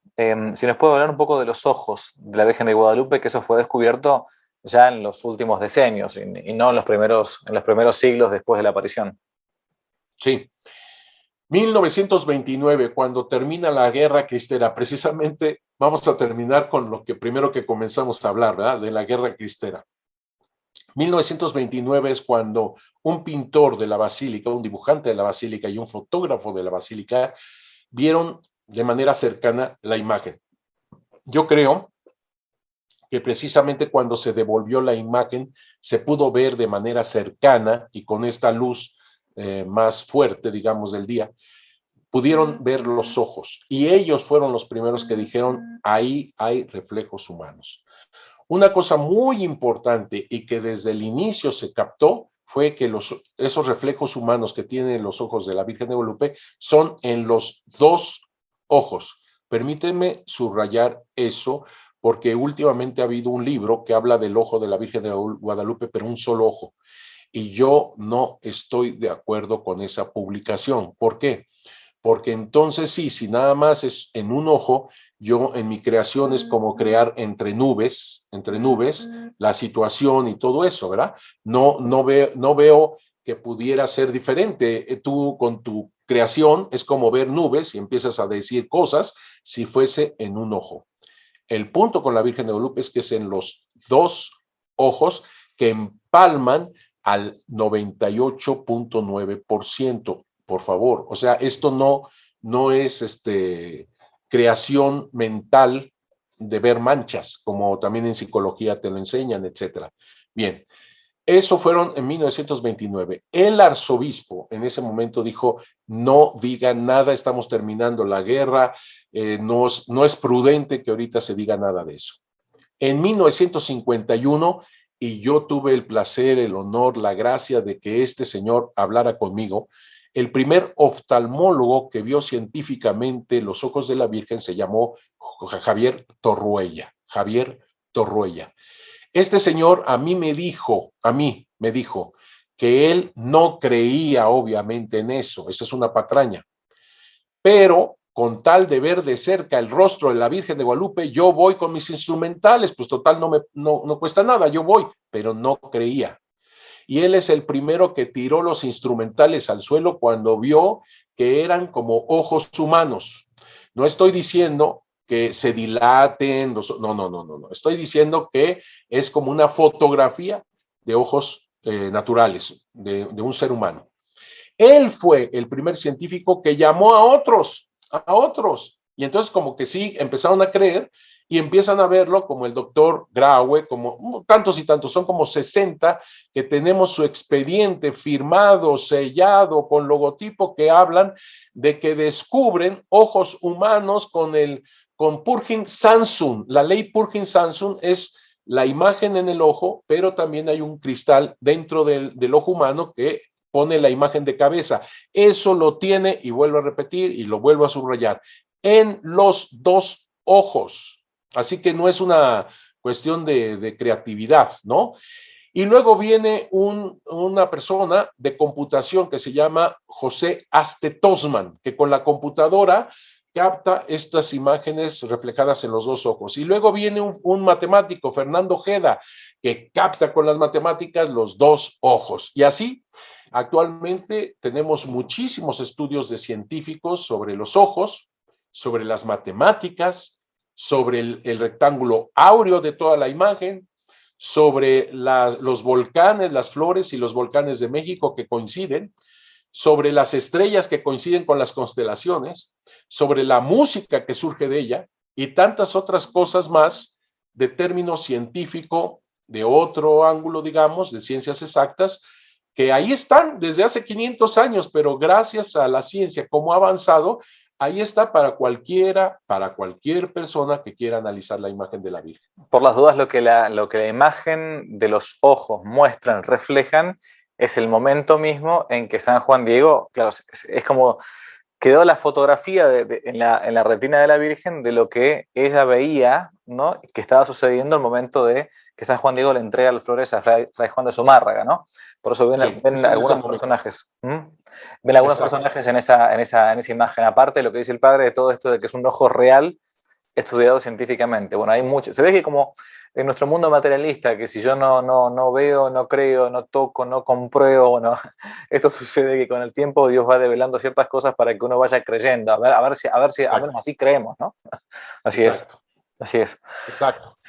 Si nos puede hablar un poco de los ojos de la Virgen de Guadalupe, que eso fue descubierto ya en los últimos decenios y no en los primeros siglos después de la aparición. Sí. 1929, cuando termina la guerra cristera, precisamente vamos a terminar con lo que primero que comenzamos a hablar, ¿verdad? De la guerra cristera. 1929 es cuando un pintor de la basílica, un dibujante de la basílica y un fotógrafo de la basílica vieron de manera cercana la imagen. Yo creo que precisamente cuando se devolvió la imagen se pudo ver de manera cercana y con esta luz más fuerte, digamos, del día, pudieron ver los ojos y ellos fueron los primeros que dijeron, ahí hay reflejos humanos. Una cosa muy importante y que desde el inicio se captó fue que esos reflejos humanos que tienen los ojos de la Virgen de Guadalupe son en los dos ojos. Permítanme subrayar eso porque últimamente ha habido un libro que habla del ojo de la Virgen de Guadalupe, pero un solo ojo. Y yo no estoy de acuerdo con esa publicación. ¿Por qué? Porque entonces sí, si nada más es en un ojo, yo en mi creación es como crear entre nubes, la situación y todo eso, ¿verdad? No veo que pudiera ser diferente. Tú con tu creación es como ver nubes y empiezas a decir cosas si fuese en un ojo. El punto con la Virgen de Guadalupe es que es en los dos ojos que empalman al 98.9%, por favor. O sea, esto no es creación mental de ver manchas, como también en psicología te lo enseñan, etcétera. Bien, eso fueron en 1929. El arzobispo en ese momento dijo, no digan nada, estamos terminando la guerra, no es prudente que ahorita se diga nada de eso. En 1951, y yo tuve el placer, el honor, la gracia de que este señor hablara conmigo, el primer oftalmólogo que vio científicamente los ojos de la Virgen se llamó Javier Torruella. Javier Torruella. Este señor a mí me dijo que él no creía obviamente en eso, esa es una patraña, pero con tal de ver de cerca el rostro de la Virgen de Guadalupe, yo voy con mis instrumentales, pues total no cuesta nada, yo voy, pero no creía. Y él es el primero que tiró los instrumentales al suelo cuando vio que eran como ojos humanos. No estoy diciendo que se dilaten, no. Estoy diciendo que es como una fotografía de ojos naturales de un ser humano. Él fue el primer científico que llamó a otros. Y entonces como que sí, empezaron a creer y empiezan a verlo como el doctor Graue, como tantos y tantos, son como 60 que tenemos su expediente firmado, sellado, con logotipo que hablan de que descubren ojos humanos con Purkin-Samsun. La ley Purkin-Samsun es la imagen en el ojo, pero también hay un cristal dentro del ojo humano que pone la imagen de cabeza. Eso lo tiene, y vuelvo a repetir, y lo vuelvo a subrayar, en los dos ojos. Así que no es una cuestión de creatividad, ¿no? Y luego viene una persona de computación que se llama José Aste Tosman, que con la computadora capta estas imágenes reflejadas en los dos ojos. Y luego viene un matemático, Fernando Ojeda, que capta con las matemáticas los dos ojos. Y así, actualmente tenemos muchísimos estudios de científicos sobre los ojos, sobre las matemáticas, sobre el rectángulo áureo de toda la imagen, sobre los volcanes, las flores y los volcanes de México que coinciden, sobre las estrellas que coinciden con las constelaciones, sobre la música que surge de ella y tantas otras cosas más de término científico, de otro ángulo, digamos, de ciencias exactas, que ahí están desde hace 500 años, pero gracias a la ciencia, como ha avanzado, ahí está para cualquier persona que quiera analizar la imagen de la Virgen. Por las dudas, lo que la imagen de los ojos muestran, reflejan, es el momento mismo en que San Juan Diego, claro, es como quedó la fotografía en la retina de la Virgen de lo que ella veía, ¿no? Que estaba sucediendo el momento de que San Juan Diego le entrega las flores a Fray Juan de Zumárraga, ¿no? Por eso ven algunos personajes. Ven algunos personajes en esa imagen, aparte de lo que dice el padre de todo esto de que es un ojo real estudiado científicamente. Bueno, hay mucho. Se ve que como en nuestro mundo materialista, que si yo no veo, no creo, no toco, no compruebo, no, esto sucede que con el tiempo Dios va develando ciertas cosas para que uno vaya creyendo, a ver si al menos así creemos, ¿no? Así Exacto. Así es. Exacto.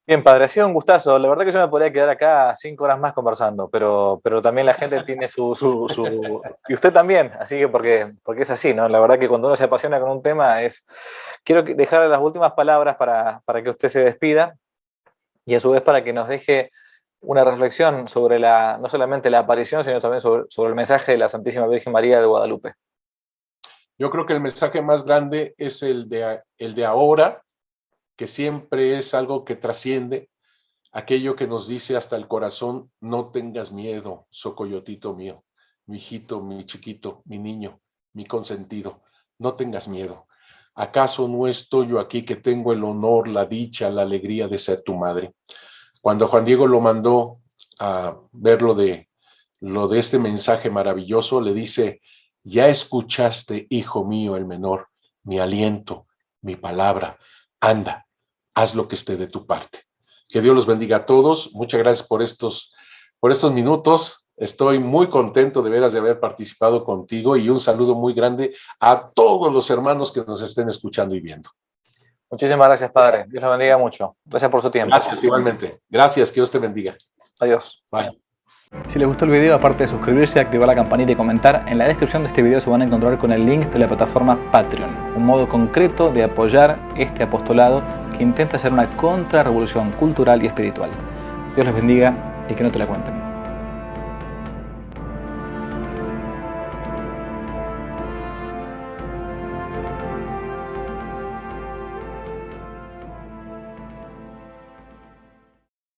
Bien, padre, ha sido un gustazo. La verdad que yo me podría quedar acá 5 horas más conversando, pero también la gente tiene y usted también, así que porque es así, ¿no? La verdad que cuando uno se apasiona con un tema quiero dejar las últimas palabras para que usted se despida y a su vez para que nos deje una reflexión sobre no solamente la aparición, sino también sobre el mensaje de la Santísima Virgen María de Guadalupe. Yo creo que el mensaje más grande es el de ahora, que siempre es algo que trasciende, aquello que nos dice hasta el corazón: no tengas miedo, socoyotito mío, mi hijito, mi chiquito, mi niño, mi consentido, no tengas miedo. ¿acaso no estoy yo aquí que tengo el honor, la dicha, la alegría de ser tu madre? Cuando Juan Diego lo mandó a ver lo de este mensaje maravilloso, le dice, ya escuchaste, hijo mío, el menor, mi aliento, mi palabra, anda, haz lo que esté de tu parte. Que Dios los bendiga a todos. Muchas gracias por estos minutos. Estoy muy contento de veras de haber participado contigo y un saludo muy grande a todos los hermanos que nos estén escuchando y viendo. Muchísimas gracias, Padre. Dios lo bendiga mucho. Gracias por su tiempo. Gracias, igualmente. Gracias, que Dios te bendiga. Adiós. Bye. Si les gustó el video, aparte de suscribirse, activar la campanita y comentar, en la descripción de este video se van a encontrar con el link de la plataforma Patreon, un modo concreto de apoyar este apostolado que intenta hacer una contrarrevolución cultural y espiritual. Dios les bendiga y que no te la cuenten.